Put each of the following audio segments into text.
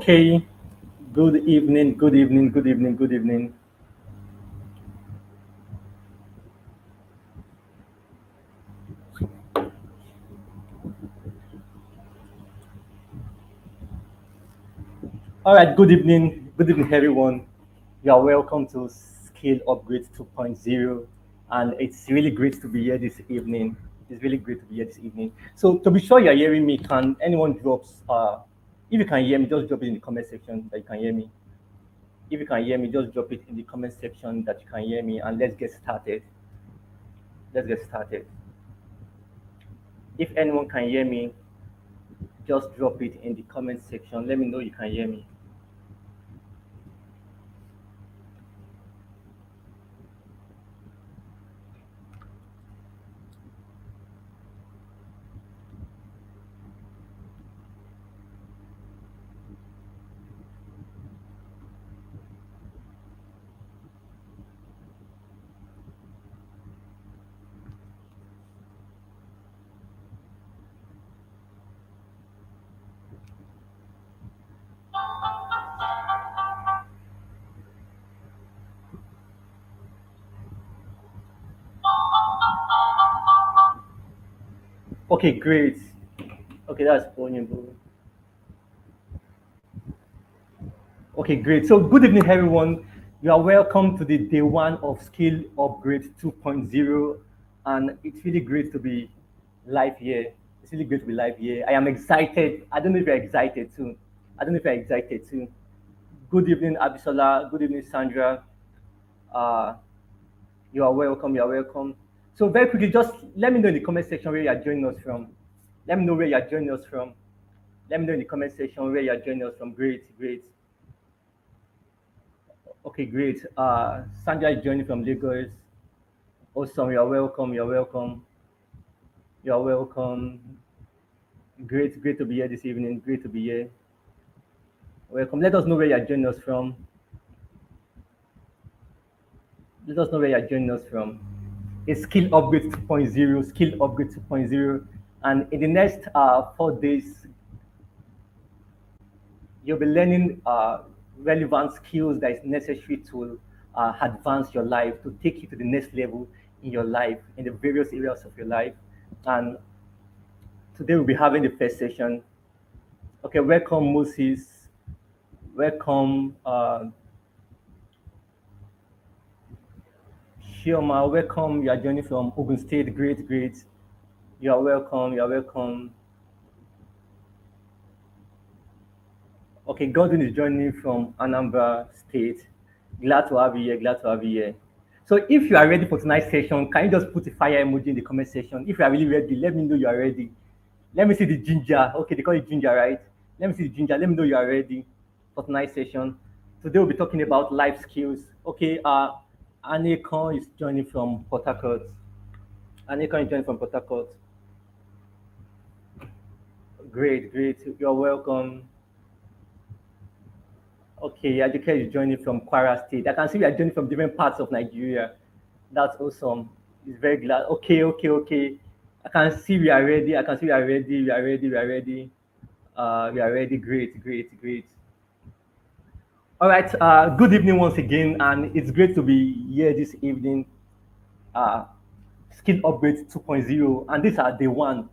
Okay, good evening, good evening, good evening, good evening. All right, good evening, everyone. You are welcome to Skill Upgrade 2.0, and it's really great to be here this evening. It's really great to be here this evening. So, to be sure you're hearing me, can anyone drops? If you can hear me, just drop it in the comment section that you can hear me. If you can hear me, just drop it in the comment section that you can hear me, and let's get started. Let's get started. If anyone can hear me, just drop it in the comment section. Let me know you can hear me. Okay, great. Okay, that's onion. Okay, great. So, good evening, everyone. You are welcome to the day one of Skill Upgrade 2.0, and it's really great to be live here. It's really great to be live here. I am excited. I don't know if you're excited too. I don't know if you're excited too. Good evening, Abisola. Good evening, Sandra. Uh, you are welcome. You are welcome. So, very quickly, just let me know in the comment section where you are joining us from. Let me know where you are joining us from. Let me know in the comment section where you are joining us from. Great, great. Okay, great. Sandra is joining from Lagos. Awesome. You're welcome. You're welcome. You're welcome. Great, great to be here this evening. Great to be here. Welcome. Let us know where you're joining us from. Let us know where you're joining us from. It's Skill Upgrade 2.0, Skill Upgrade 2.0. And in the next 4 days, you'll be learning relevant skills that is necessary to advance your life, to take you to the next level in your life, in the various areas of your life. And today we'll be having the first session. Okay, welcome Moses. Welcome Shioma. Welcome. You are joining from Ogun State. Great, great. You are welcome. You are welcome. Okay, Godwin is joining from Anambra State. Glad to have you here. Glad to have you here. So if you are ready for tonight's session, can you just put a fire emoji in the comment section? If you are really ready, let me know you are ready. Let me see the ginger. Okay, they call it ginger, right? Let me see the ginger. Let me know you are ready for tonight's session. Today we'll be talking about life skills. Okay, Anekon is joining from Port Harcourt. Anekon is joining from Port Harcourt. Great, great. You're welcome. Okay, Aduke is joining from Kwara State. I can see we are joining from different parts of Nigeria. That's awesome. It's very glad. Okay, okay, okay. I can see we are ready. I can see we are ready. We are ready. We are ready. We are ready. Great, great, great. All right. Good evening once again, and it's great to be here this evening. Uh, Skill Upgrade 2.0, and these are day one.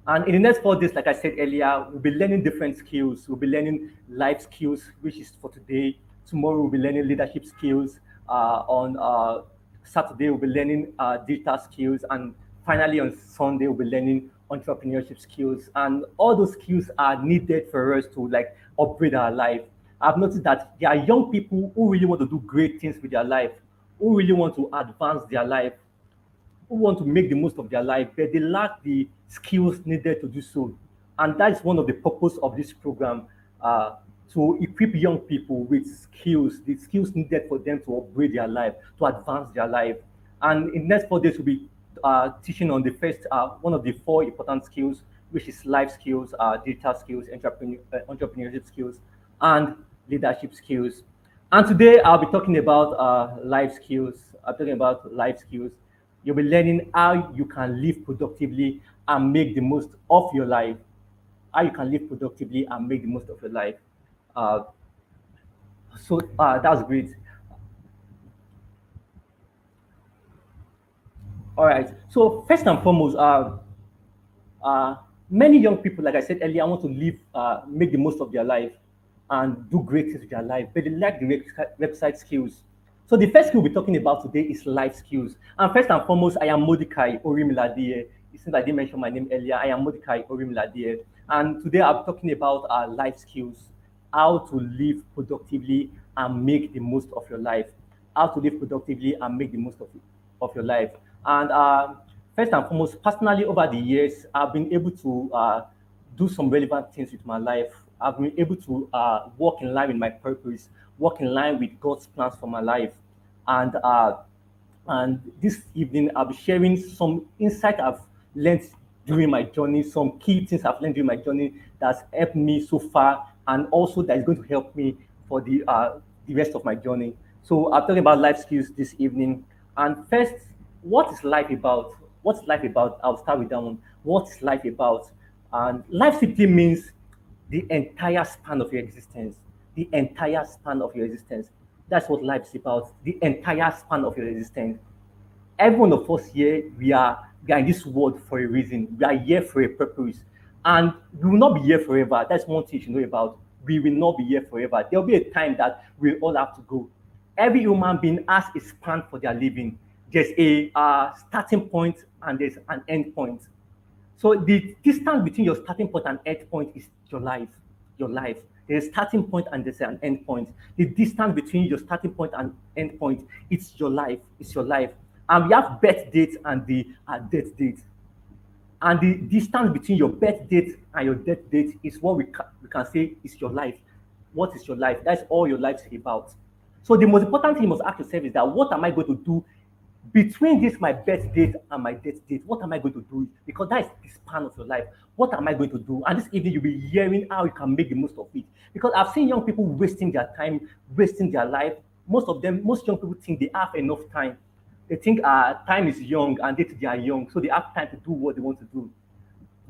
And in the next 4 days, like I said earlier, we'll be learning different skills. We'll be learning life skills, which is for today. Tomorrow, we'll be learning leadership skills. On Saturday, we'll be learning digital skills. And finally, on Sunday, we'll be learning entrepreneurship skills. And all those skills are needed for us to like upgrade our life. I've noticed that there are young people who really want to do great things with their life, who really want to advance their life, who want to make the most of their life, but they lack the skills needed to do so. And that is one of the purpose of this program, to equip young people with skills, the skills needed for them to upgrade their life, to advance their life. And in the next 4 days, we'll be teaching on the first, one of the four important skills, which is life skills, digital skills, entrepreneurship skills, and leadership skills. And today I'll be talking about life skills. I'm talking about life skills. You'll be learning how you can live productively and make the most of your life. How you can live productively and make the most of your life. Uh, so that's great. All right. So first and foremost, uh, many young people, like I said earlier, want to live, make the most of their life and do great things with their life, but they lack the website skills. So the first skill we're talking about today is life skills. And first and foremost, I am Mordecai Orimiladeye. Since I didn't mention my name earlier, I am Mordecai Orimiladeye. And today I'm talking about life skills, how to live productively and make the most of your life. How to live productively and make the most of your life. And first and foremost, personally, over the years, I've been able to do some relevant things with my life. I've been able to walk in line with my purpose, walk in line with God's plans for my life. And this evening, I'll be sharing some insight I've learned during my journey, some key things I've learned during my journey that's helped me so far, and also that is going to help me for the rest of my journey. So I'm talking about life skills this evening. And first, what is life about? What's life about? I'll start with that one. What's life about? And life simply means the entire span of your existence. The entire span of your existence. That's what life is about. The entire span of your existence. Every one of us here, we are in this world for a reason. We are here for a purpose. And we will not be here forever. That's one thing you should know about. We will not be here forever. There will be a time that we all have to go. Every human being has a span for their living. There's a starting point and there's an end point. So the distance between your starting point and end point is your life. Your life. There's a starting point and there's an end point. The distance between your starting point and end point, it's your life. It's your life. And we have birth date and the death date. And the distance between your birth date and your death date is what we can say is your life. What is your life? That's all your life is about. So the most important thing you must ask yourself is that what am I going to do between this my birth date and my death date? What am I going to do? Because that is the span of your life. What am I going to do? And this evening you'll be hearing how you can make the most of it. Because I've seen young people wasting their time, wasting their life. Most young people think they have enough time. They think time is young and they are young, so they have time to do what they want to do.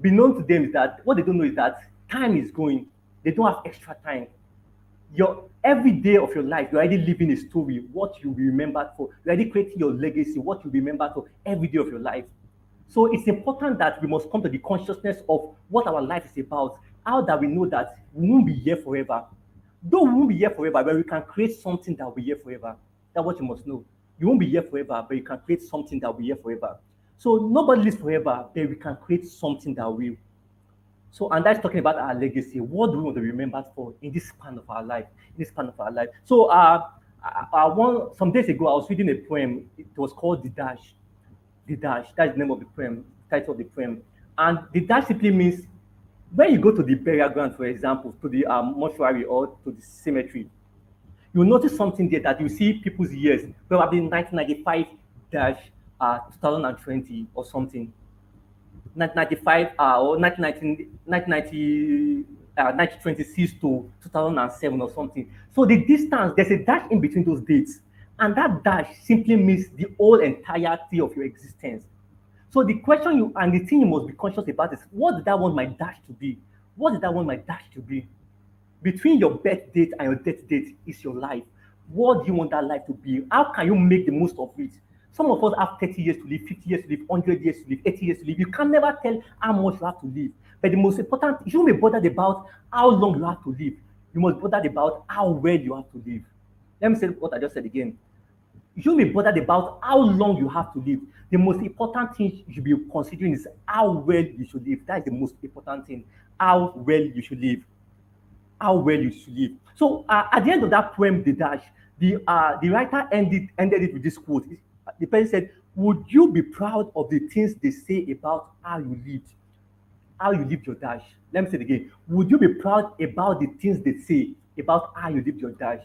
Be known to them is that what they don't know is that time is going. They don't have extra time. Your every day of your life, you're already living a story, what you'll be remembered for. You're already creating your legacy, what you'll be remembered for every day of your life. So it's important that we must come to the consciousness of what our life is about. How that we know that we won't be here forever. Though we won't be here forever, but we can create something that will be here forever. That's what you must know. You won't be here forever, but you can create something that will be here forever. So nobody lives forever, but we can create something that will. So, and that's talking about our legacy. What do we want to be remembered for in this span of our life? In this span of our life. So, some days ago, I was reading a poem. It was called "The Dash." The Dash. That's the name of the poem. Title of the poem. And the dash simply means when you go to the burial ground, for example, to the mortuary or to the cemetery, you'll notice something there that you see people's years, probably 1995 dash 2020 or something. 1995 or 1926 to 2007 or something. So the distance, there's a dash in between those dates. And that dash simply means the whole entirety of your existence. So the question you and the thing you must be conscious about is what did I want my dash to be? What did I want my dash to be? Between your birth date and your death date is your life. What do you want that life to be? How can you make the most of it? Some of us have 30 years to live, 50 years to live, 100 years to live, 80 years to live. You can never tell how much you have to live. But the most important, you shouldn't be bothered about how long you have to live. You must be bothered about how well you have to live. Let me say what I just said again. You shouldn't be bothered about how long you have to live. The most important thing you should be considering is how well you should live. That is the most important thing. How well you should live. How well you should live. So at the end of that poem, The Dash, the writer ended it with this quote. The person said, "Would you be proud of the things they say about how you lived? How you lived your dash?" Let me say it again. Would you be proud about the things they say about how you lived your dash?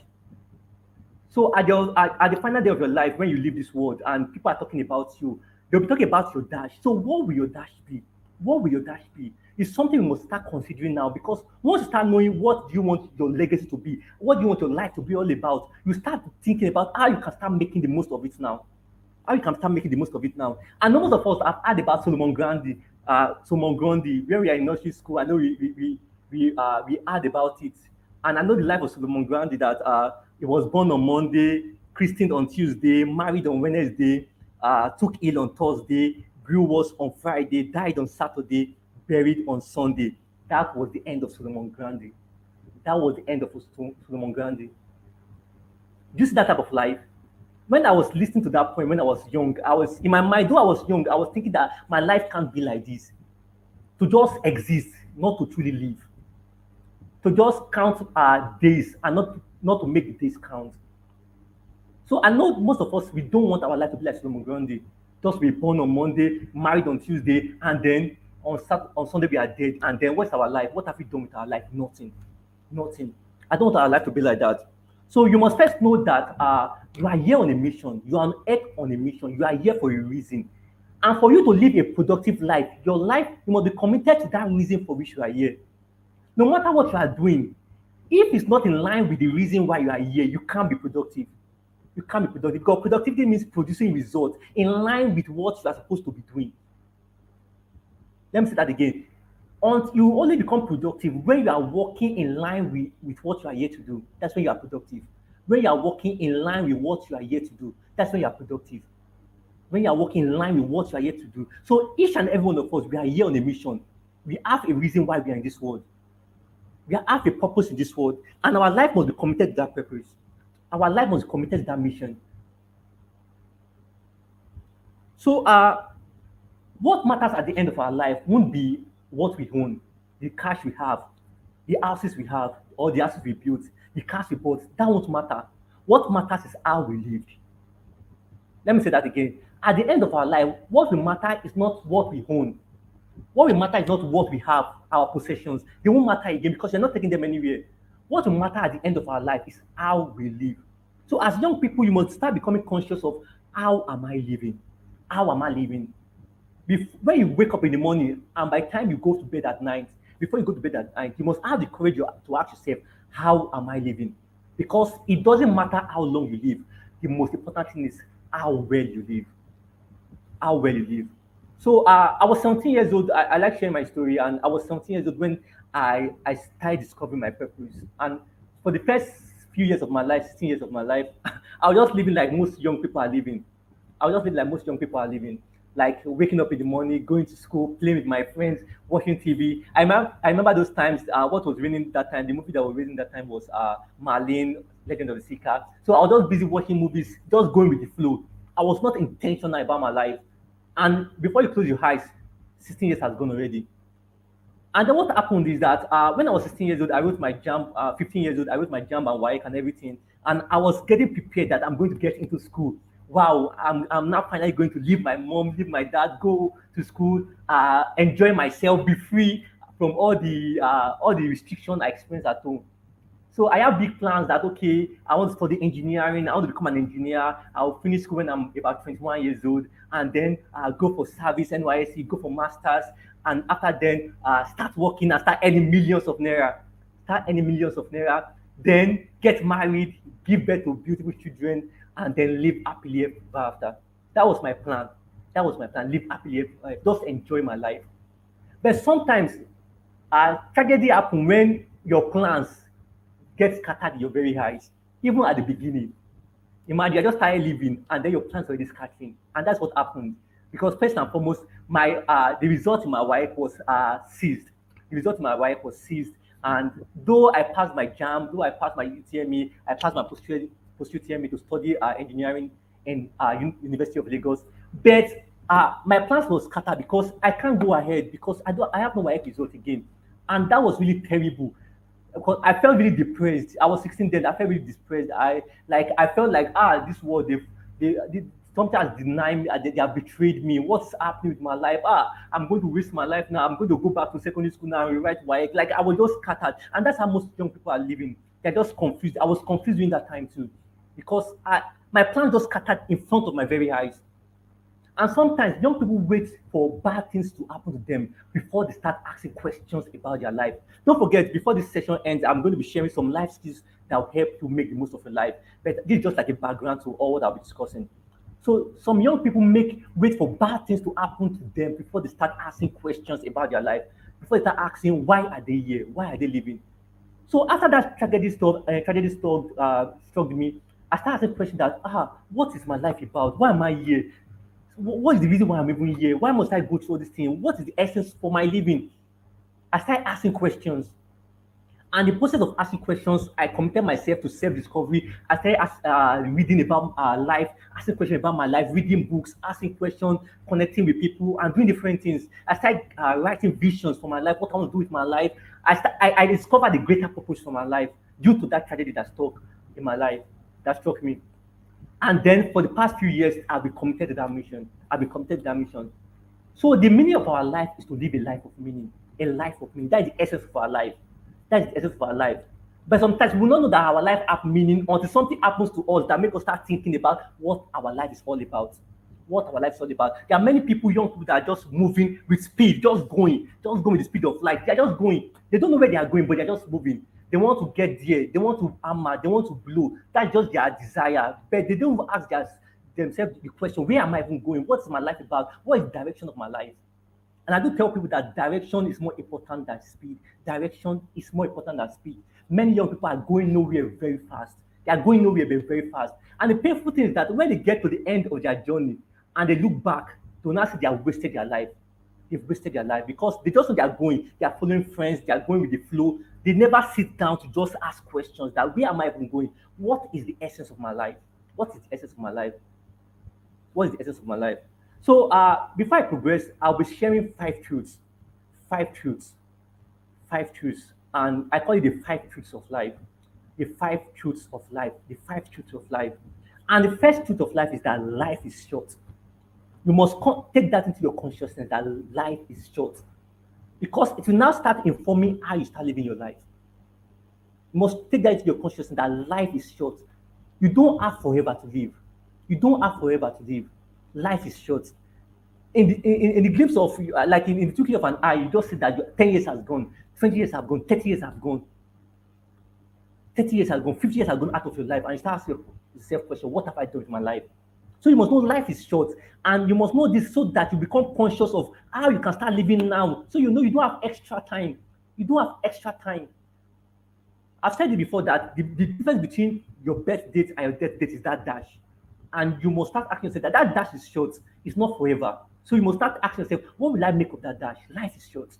So at the final day of your life, when you leave this world and people are talking about you, they'll be talking about your dash. So what will your dash be? What will your dash be? It's something we must start considering now because once you start knowing what do you want your legacy to be, what do you want your life to be all about, you start thinking about how you can start making the most of it now. How you can start making the most of it now. And most of us have heard about Solomon Grundy, where we are in nursery school. I know we heard about it. And I know the life of Solomon Grandi that he was born on Monday, christened on Tuesday, married on Wednesday, took ill on Thursday, grew worse on Friday, died on Saturday, buried on Sunday. That was the end of Solomon Grandi. That was the end of Solomon Grandi. Do you see that type of life? When I was listening to that point, when I was young, I was in my mind, though I was young, I was thinking that my life can't be like this. To just exist, not to truly live. To just count our days and not to make the days count. So I know most of us we don't want our life to be like Solomon Grundy. Just be born on Monday, married on Tuesday, and then on Sunday we are dead. And then what's our life? What have we done with our life? Nothing. Nothing. I don't want our life to be like that. So you must first know that you are here on a mission. You are on earth on a mission. You are here for a reason. And for you to live a productive life, your life, you must be committed to that reason for which you are here. No matter what you are doing, if it's not in line with the reason why you are here, you can't be productive. You can't be productive because productivity means producing results in line with what you are supposed to be doing. Let me say that again. You only become productive when you are working in line with what you are here to do. That's when you are productive. When you are working in line with what you are here to do, that's when you are productive. When you are working in line with what you are here to do. So each and every one of us, we are here on a mission. We have a reason why we are in this world. We have a purpose in this world, and our life must be committed to that purpose. Our life must be committed to that mission. So, what matters at the end of our life won't be what we own, the cash we have, the houses we have, or the houses we built, the cars we bought. That won't matter. What matters is how we live. Let me say that again. At the end of our life, what will matter is not what we own. What will matter is not what we have, our possessions. They won't matter again because you're not taking them anywhere. What will matter at the end of our life is how we live. So as young people, you must start becoming conscious of how am I living? How am I living? When you wake up in the morning and by the time you go to bed at night, before you go to bed at night, you must have the courage to ask yourself, how am I living? Because it doesn't matter how long you live. The most important thing is how well you live. How well you live. So I was 17 years old. I like sharing my story, and I was 17 years old when I started discovering my purpose. And for the first few years of my life, 16 years of my life, I was just living like most young people are living. I was just living like most young people are living, like waking up in the morning, going to school, playing with my friends, watching TV. I remember those times. What was raining that time? The movie that was raining that time was Marlene, Legend of the Seeker. So I was just busy watching movies, just going with the flow. I was not intentional about my life. And before you close your eyes, 16 years has gone already. And then what happened is that when I was 16 years old, I wrote my jam, 15 years old, I wrote my jam and WAEC and everything. And I was getting prepared that I'm going to get into school. Wow, I'm now finally going to leave my mom, leave my dad, go to school, enjoy myself, be free from all the restrictions I experienced at home. So I have big plans that okay, I want to study engineering. I want to become an engineer. I'll finish school when I'm about 21 years old, and then go for service, NYSC, go for masters, and after then start working and start earning millions of naira. Start earning millions of naira. Then get married, give birth to beautiful children, and then live happily ever after. That was my plan. That was my plan. Live happily ever after. Just enjoy my life. But sometimes tragedy happen when your plans get scattered in your very eyes, even at the beginning. Imagine you just started living and then your plans already scattering. And that's what happened. Because first and foremost, my the result in my wife was seized. The result in my wife was seized. And though I passed my JAM, though I passed my UTME, I passed my post UTME to study engineering in University of Lagos. But my plans were scattered because I can't go ahead because I have no wife result again. And that was really terrible because I felt really depressed. I was 16 then. I felt really depressed. I felt like this world they something has denied me. They have betrayed me. What's happening with my life? I'm going to waste my life now. I'm going to go back to secondary school now and rewrite WAEC. Like I was just scattered, and that's how most young people are living. They're just confused. I was confused during that time too, because my plan just scattered in front of my very eyes. And sometimes young people wait for bad things to happen to them before they start asking questions about their life. Don't forget, before this session ends, I'm going to be sharing some life skills that will help you make the most of your life. But this is just like a background to all what I'll be discussing. So some young people wait for bad things to happen to them before they start asking questions about their life. Before they start asking, why are they here? Why are they living? So after that struck me, I started asking questions that, what is my life about? Why am I here? What is the reason why I'm even here? Why must I go through all this thing? What is the essence for my living? I started asking questions. And the process of asking questions, I committed myself to self-discovery. I started reading about life, asking questions about my life, reading books, asking questions, connecting with people, and doing different things. I started writing visions for my life, what I want to do with my life. I discovered the greater purpose for my life due to that tragedy that struck in my life, that struck me. And then for the past few years, I've been committed to that mission. I've been committed to that mission. So the meaning of our life is to live a life of meaning. A life of meaning. That is the essence of our life. That is the essence of our life. But sometimes we don't know that our life have meaning until something happens to us that make us start thinking about what our life is all about. What our life is all about. There are many people, young people, that are just moving with speed, just going with the speed of light. They are just going. They don't know where they are going, but they are just moving. They want to get there. They want to hammer. They want to blow. That's just their desire. But they don't ask themselves the question, where am I even going? What is my life about? What is the direction of my life? And I do tell people that direction is more important than speed. Direction is more important than speed. Many young people are going nowhere very fast. They are going nowhere very, very fast. And the painful thing is that when they get to the end of their journey and they look back, do not see they have wasted their life. They've wasted their life because they just know they are going. They are following friends. They are going with the flow. They never sit down to just ask questions that where am I even going? What is the essence of my life? What is the essence of my life? What is the essence of my life? So before I progress, I'll be sharing five truths, five truths, and I call it the five truths of life, the five truths of life, the five truths of life. And the first truth of life is that life is short. You must take that into your consciousness that life is short, because it will now start informing how you start living your life. You must take that into your consciousness that life is short. You don't have forever to live. You don't have forever to live. Life is short. In the glimpse of like in the twinkling of an eye, you just see that 10 years has gone, 20 years have gone, 30 years have gone, 30 years has gone, 50 years have gone out of your life, and you start asking yourself question, what have I done with my life? So you must know life is short, and you must know this so that you become conscious of how you can start living now. So you know you don't have extra time. You don't have extra time. I've said it before that the difference between your birth date and your death date is that dash. And you must start asking yourself that that dash is short, it's not forever. So you must start asking yourself, what will I make of that dash? Life is short.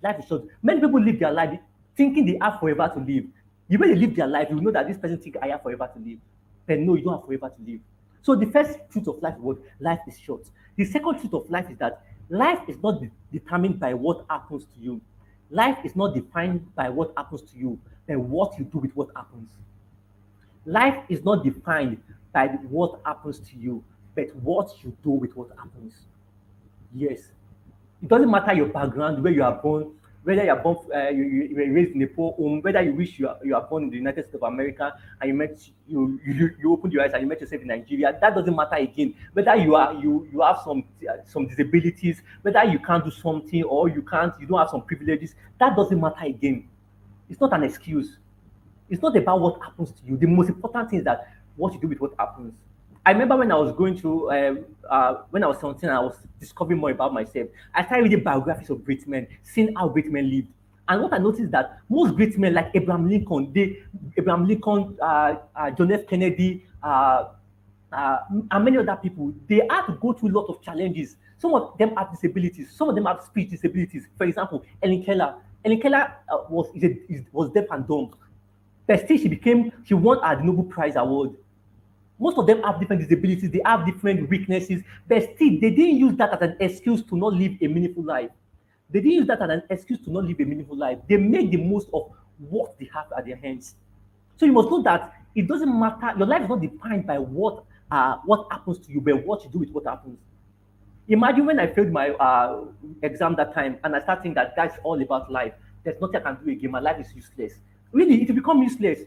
Life is short. Many people live their life thinking they have forever to live. The way they live their life, you know that this person thinks I have forever to live. But no, you don't have forever to live. So the first truth of life is what life is short. The second truth of life is that life is not determined by what happens to you. Life is not defined by what happens to you, but what you do with what happens. Life is not defined by what happens to you, but what you do with what happens. Yes. It doesn't matter your background, where you are born, whether you are born, you were raised in a poor home, whether you wish you are born in the United States of America and you opened your eyes and you met yourself in Nigeria. That doesn't matter again. Whether you have some disabilities, whether you can't do something or you don't have some privileges, that doesn't matter again. It's not an excuse. It's not about what happens to you. The most important thing is that what you do with what happens. I remember when I was going through, when I was 17, I was discovering more about myself. I started reading biographies of great men, seeing how great men lived. And what I noticed is that most great men, like Abraham Lincoln, John F. Kennedy, and many other people, they had to go through a lot of challenges. Some of them have disabilities. Some of them have speech disabilities. For example, Ellen Keller. Ellen Keller was deaf and dumb. But still, she won the Nobel Prize award. Most of them have different disabilities, they have different weaknesses, but still, they didn't use that as an excuse to not live a meaningful life. They didn't use that as an excuse to not live a meaningful life. They make the most of what they have at their hands. So you must know that it doesn't matter. Your life is not defined by what happens to you, but what you do with what happens. Imagine when I failed my exam that time, and I start thinking that that's all about life. There's nothing I can do again. My life is useless. Really, it will become useless.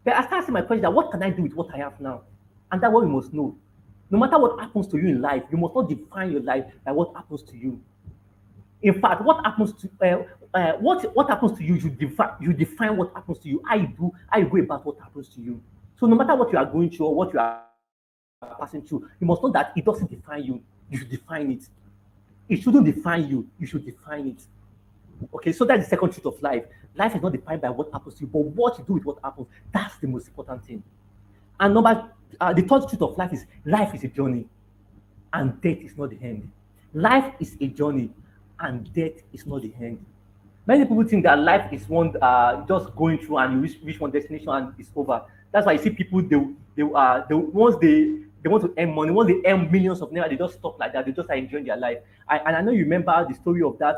But I start asking my question that what can I do with what I have now? And that's what we must know. No matter what happens to you in life, you must not define your life by what happens to you. In fact, what happens to you, you define what happens to you. How you go about what happens to you. So no matter what you are going through or what you are passing through, you must know that it doesn't define you. You should define it. It shouldn't define you. You should define it. Okay, so that's the second truth of life. Life is not defined by what happens to you, but what you do with what happens. That's the most important thing. And the third truth of life is a journey, and death is not the end. Life is a journey, and death is not the end. Many people think that life is one just going through and you reach one destination and it's over. That's why you see people once they want to earn money, once they earn millions of naira, they just stop like that. They just are enjoying their life. And I know you remember the story of that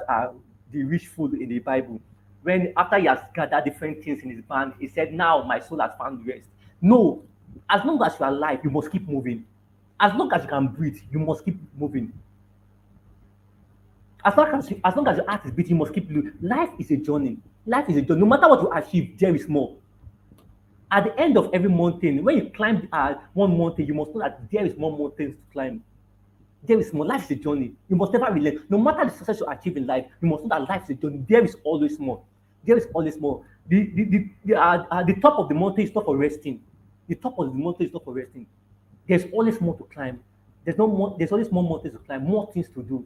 the rich fool in the Bible, when after he has gathered different things in his band, he said, "Now my soul has found rest." No, as long as you are alive, you must keep moving. As long as you can breathe, you must keep moving. As long as your heart is beating, you must keep living. Life is a journey. Life is a journey. No matter what you achieve, there is more. At the end of every mountain, when you climb one mountain, you must know that there is more mountains to climb. There is more. Life is a journey. You must never relent. No matter the success you achieve in life, you must know that life is a journey. There is always more. There is always more. The top of the mountain is not for resting. The top of the mountain is not for resting. There's always more to climb. There's no more. There's always more mountains to climb. More things to do.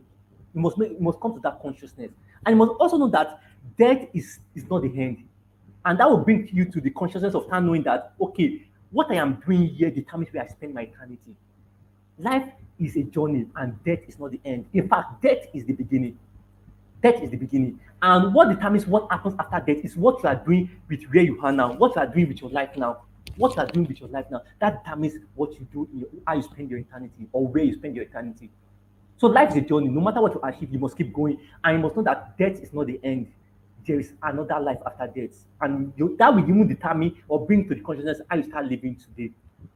You must come to that consciousness, and you must also know that death is not the end, and that will bring you to the consciousness of time knowing that okay, what I am doing here determines where I spend my eternity. Life is a journey, and death is not the end. In fact, death is the beginning. Death is the beginning. And what determines what happens after death is what you are doing with where you are now, what you are doing with your life now. What you are doing with your life now, that determines what you do, how you spend your eternity, or where you spend your eternity. So life is a journey. No matter what you achieve, you must keep going, and you must know that death is not the end. There is another life after death, and that will even determine or bring to the consciousness how you start living today.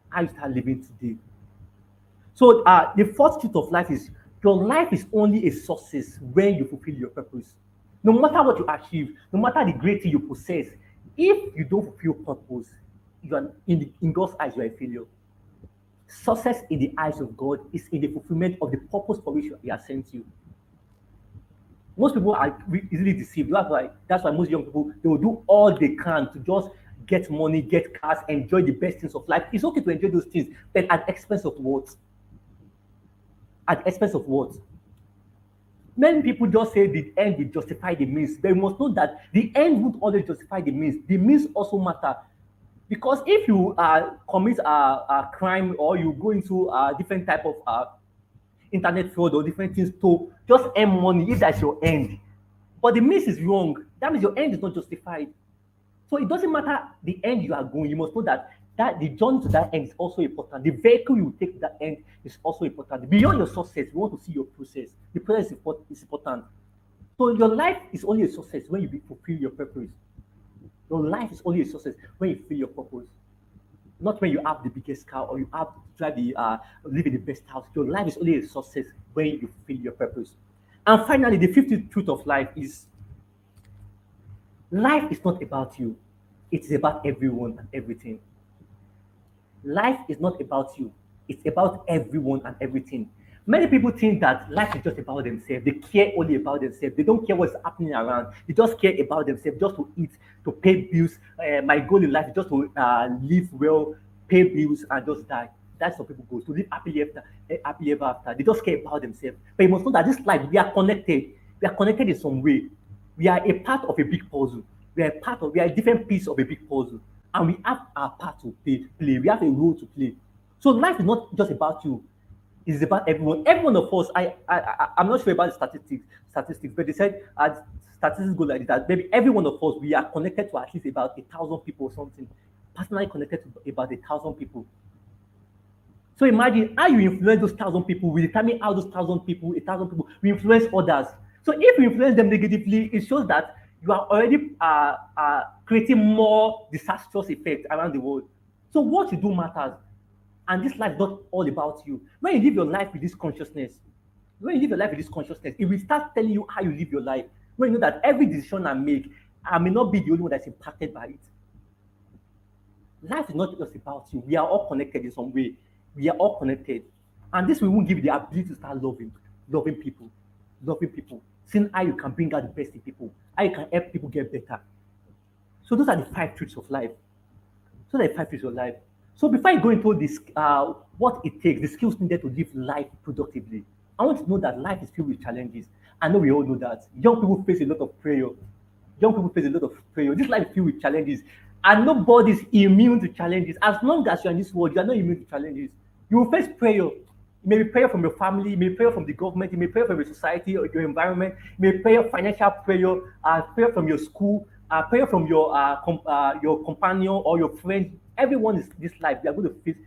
How you start living today. So the fourth truth of life is your life is only a success when you fulfill your purpose. No matter what you achieve, no matter the great thing you possess, if you don't fulfill purpose, you are in God's eyes, you are a failure. Success in the eyes of God is in the fulfillment of the purpose for which He has sent you. Most people are easily deceived. That's why most young people they will do all they can to just get money, get cars, enjoy the best things of life. It's okay to enjoy those things, but at the expense of what? At the expense of what? Many people just say the end will justify the means. But you must know that the end won't always justify the means. The means also matter. Because if you commit a crime or you go into a different type of internet fraud or different things to just earn money, if that's your end, but the means is wrong, that means your end is not justified. So it doesn't matter the end you are going, you must know that the journey to that end is also important. The vehicle you take to that end is also important. Beyond your success, we want to see your process. The process is important. So your life is only a success when you fulfill your purpose. Your life is only a success when you fulfill your purpose. Not when you have the biggest car or you have drive live in the best house. Your life is only a success when you fulfill your purpose. And finally, the 50th truth of life is life is not about you. It is about everyone and everything. Life is not about you. It's about everyone and everything. Many people think that life is just about themselves. They care only about themselves. They don't care what's happening around. They just care about themselves, just to eat, to pay bills. My goal in life is just to live well, pay bills, and just die. That's what people go to live happily ever after. They just care about themselves. But you must know that this life, we are connected. We are connected in some way. We are a part of a big puzzle. We are a different piece of a big puzzle, and we have our part to play. We have a role to play. So life is not just about you. It's about everyone. Every one of us. I'm not sure about the statistics, but they said statistics go like this, that maybe every one of us we are connected to at least about 1,000 people or something. Personally connected to about 1,000 people. So imagine how you influence those 1,000 people. We determine how those 1,000 people, 1,000 people, we influence others. So if you influence them negatively, it shows that you are already creating more disastrous effects around the world. So what you do matters. And this life is not all about you. When you live your life with this consciousness, it will start telling you how you live your life. When you know that every decision I make, I may not be the only one that's impacted by it. Life is not just about you. We are all connected in some way. We are all connected. And this will give you the ability to start loving people, seeing how you can bring out the best in people, how you can help people get better. So those are the five truths of life. So before I go into this, what it takes, the skills needed to live life productively, I want to know that life is filled with challenges. I know we all know that. Young people face a lot of prayer. Young people face a lot of prayer. This life is filled with challenges. And nobody is immune to challenges. As long as you're in this world, you are not immune to challenges. You will face prayer. It may be prayer from your family, it may be prayer from the government, it may be prayer from your society or your environment, it may be prayer, financial prayer, prayer from your school, prayer from your companion or your friend. Everyone is this life. You are going to face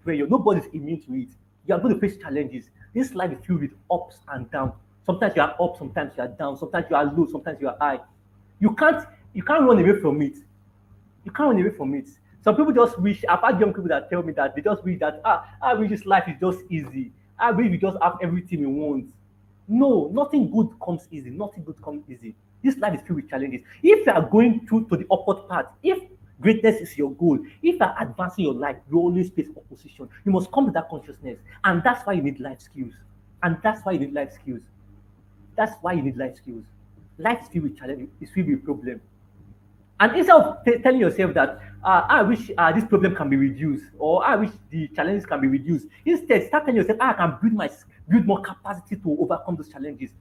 prayer. Nobody is immune to it. You are going to face challenges. This life is filled with ups and downs. Sometimes you are up, sometimes you are down, sometimes you are low, sometimes you are high. You can't you can't run away from it. You can't run away from it. Some people just wish. I've had young people that tell me that they just wish that I wish this life is just easy. I wish we just have everything we want. No, nothing good comes easy. Nothing good comes easy. This life is filled with challenges. If you are going through to the upward path, if greatness is your goal, if you are advancing your life, you always face opposition. You must come to that consciousness, and that's why you need life skills. And that's why you need life skills. That's why you need life skills. Life is filled with challenges. It's filled with problems. And instead of telling yourself that I wish this problem can be reduced or I wish the challenges can be reduced, instead start telling yourself, I can build more capacity to overcome those challenges.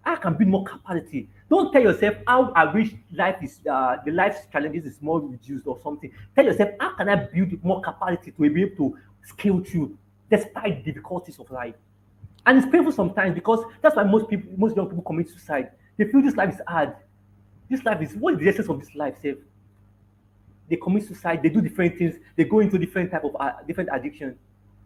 I can build more capacity. Don't tell yourself how I wish life is the life's challenges is more reduced or something. Tell yourself, how can I build more capacity to be able to scale through despite the difficulties of life? And it's painful sometimes because that's why most young people commit suicide. They feel this life is hard. This life is what is the essence of this life, Save. They commit suicide, they do different things, they go into different type of different addiction.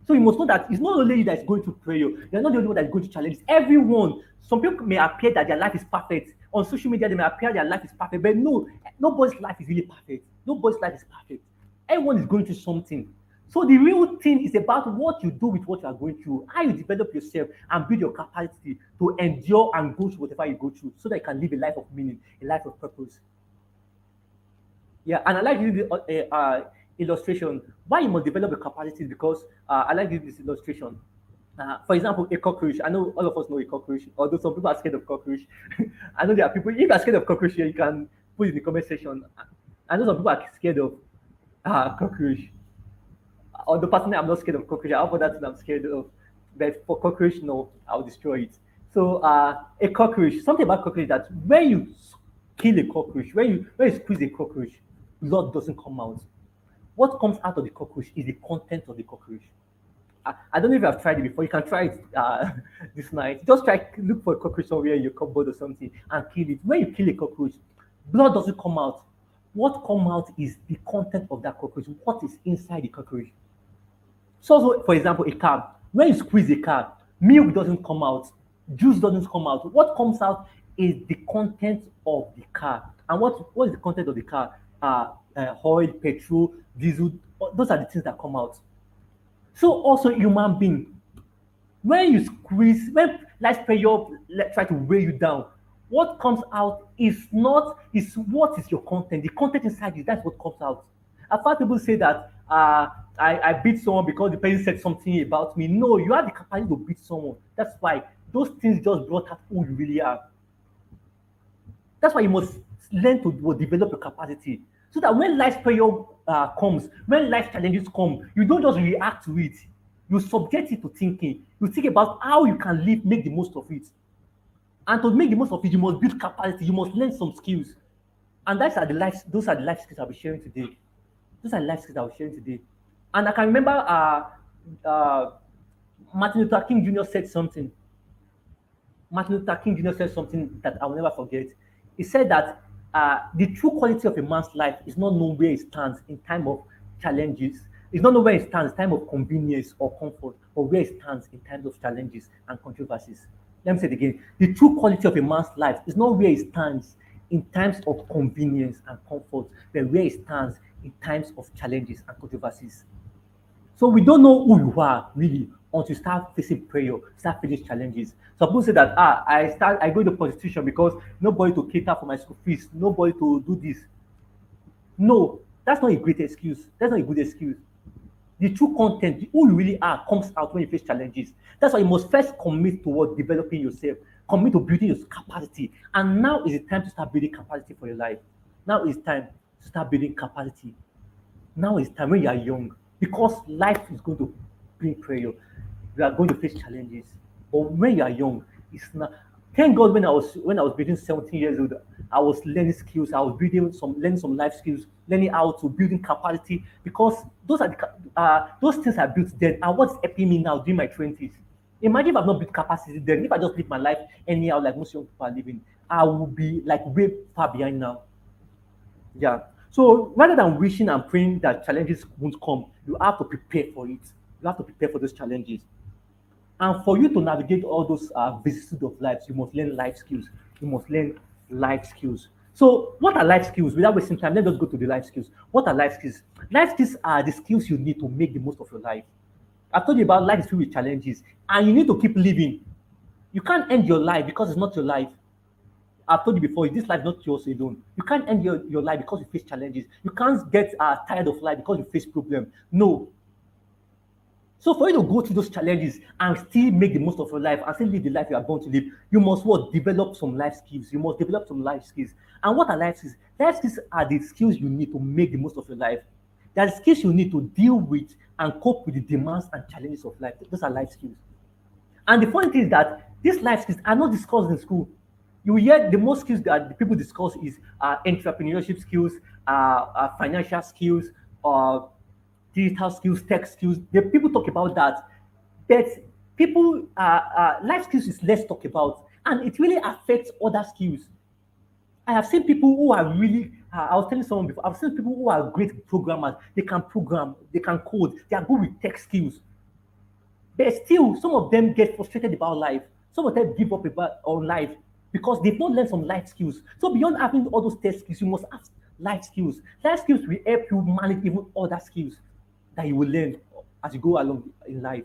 So you must know that it's not only you that is going to prayer, you're not the only one that is going to challenge. Everyone, some people may appear that their life is perfect. On social media, they may appear their life is perfect, but no, nobody's life is really perfect. Nobody's life is perfect. Everyone is going through something. So the real thing is about what you do with what you are going through, how you develop yourself and build your capacity to endure and go through whatever you go through so that you can live a life of meaning, a life of purpose. Yeah, and I like this illustration. Why you must develop a capacity because I like this illustration. For example, a cockroach. I know all of us know a cockroach, although some people are scared of cockroach. I know there are people, if you are scared of cockroach here, you can put it in the comment section. I know some people are scared of cockroach. Although personally, I'm not scared of cockroach. I have other things I'm scared of. But for cockroach, no, I'll destroy it. So a cockroach, something about cockroach that when you kill a cockroach, when you squeeze a cockroach, blood doesn't come out. What comes out of the cockroach is the content of the cockroach. I don't know if you have tried it before. You can try it this night. Just try look for a cockroach somewhere in your cupboard or something and kill it. When you kill a cockroach, blood doesn't come out. What come out is the content of that cockroach. What is inside the cockroach? So, for example, a car. When you squeeze a car, milk doesn't come out, juice doesn't come out. What comes out is the content of the car. And what is the content of the car? Oil, petrol, diesel. Those are the things that come out. So also human being, when you squeeze, when life pressure try to weigh you down, what comes out is not is what is your content. The content inside you, that's what comes out. I've heard people say that I beat someone because the person said something about me. No, you have the capacity to beat someone. That's why those things just brought out who you really are. That's why you must learn to develop your capacity. So that when life pressure comes, when life challenges come, you don't just react to it. You subject it to thinking. You think about how you can live, make the most of it. And to make the most of it, you must build capacity. You must learn some skills. And those are the life skills I'll be sharing today. Those are the life skills I'll be sharing today. And I can remember uh, Martin Luther King Jr. said something. Martin Luther King Jr. said something that I will never forget. He said that the true quality of a man's life is not known where he stands in time of challenges. It's not known where he stands in time of convenience or comfort, but where he stands in times of challenges and controversies. Let me say it again. The true quality of a man's life is not where he stands in times of convenience and comfort, but where he stands in times of challenges and controversies. So we don't know who you are really until you start facing prayer, start facing challenges. Some people say that I go to prostitution because nobody to cater for my school fees, nobody to do this. No, that's not a great excuse. That's not a good excuse. The true content, who you really are, comes out when you face challenges. That's why you must first commit toward developing yourself, commit to building your capacity. And now is the time to start building capacity for your life. Now is time to start building capacity. Now is time when you are young, because life is going to bring prayer. You are going to face challenges, But when you are young, it's not. Thank God when I was between 17 years old, I was learning skills. I was learning some life skills, learning how to building capacity because those things I built then are what's helping me now during my 20s. Imagine if I've not built capacity then, if I just live my life anyhow like most young people are living, I will be like way far behind now. Yeah. So rather than wishing and praying that challenges won't come, you have to prepare for it. You have to prepare for those challenges. And for you to navigate all those vicissitudes of life, you must learn life skills. You must learn life skills. So, what are life skills? Without wasting time, let's just go to the life skills. What are life skills? Life skills are the skills you need to make the most of your life. I told you about life is filled with challenges, and you need to keep living. You can't end your life because it's not your life. I've told you before, this life is not yours alone. You can't end your life because you face challenges. You can't get tired of life because you face problems. No, so for you to go through those challenges and still make the most of your life and still live the life you are born to live, you must what? Develop some life skills. You must develop some life skills. And what are life skills? Life skills are the skills you need to make the most of your life. They are the skills you need to deal with and cope with the demands and challenges of life. Those are life skills. And the funny thing is that these life skills are not discussed in school. You hear the most skills that the people discuss is entrepreneurship skills, financial skills, uh, digital skills, tech skills. The people talk about that, but life skills is less talked about, and it really affects other skills. I have seen people who are really. I was telling someone before. I've seen people who are great programmers. They can program, they can code, they are good with tech skills. But still, some of them get frustrated about life. Some of them give up about on life because they've not learned some life skills. So beyond having all those test skills, you must have life skills. Life skills will help you manage even other skills that you will learn as you go along in life.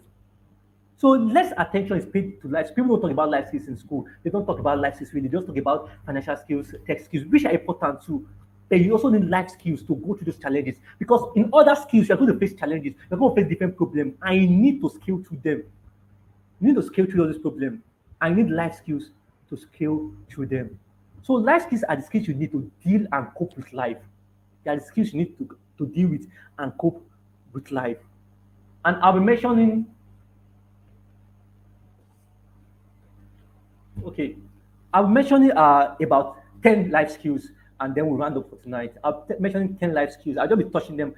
So less attention is paid to life. People don't talk about life skills in school. They don't talk about life skills really. They just talk about financial skills, tech skills, which are important too. But you also need life skills to go through those challenges. Because in other skills, you're going to face challenges. You're going to face different problems. And you need to scale through them. You need to scale through all these problems. And you need life skills to scale through them. So life skills are the skills you need to deal and cope with life. They are the skills you need to deal with and cope with life. And I'll be mentioning, okay, I'll be mentioning about 10 life skills and then we'll round up for tonight. I'll be mentioning 10 life skills. I'll just be touching them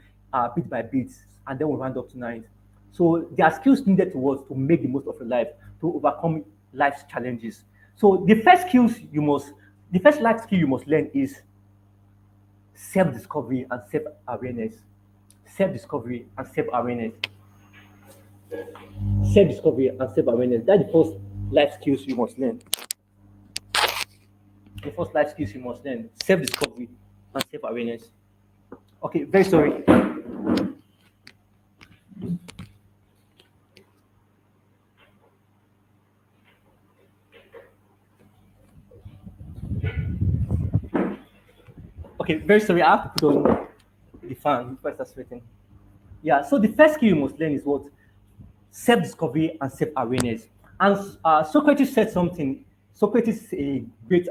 bit by bit and then we'll round up tonight. So there are skills needed to us to make the most of your life, to overcome life's challenges. So the first life skill you must learn is self-discovery and self-awareness. Self-discovery and self-awareness. Self-discovery and self-awareness. That's the first life skills you must learn. The first life skills you must learn. Self-discovery and self-awareness. Okay, very sorry. Okay, very sorry. I have to put on the fan before I start sweating. Yeah, so the first skill you must learn is what? Self-discovery and self-awareness. And Socrates said something. Socrates is a Greek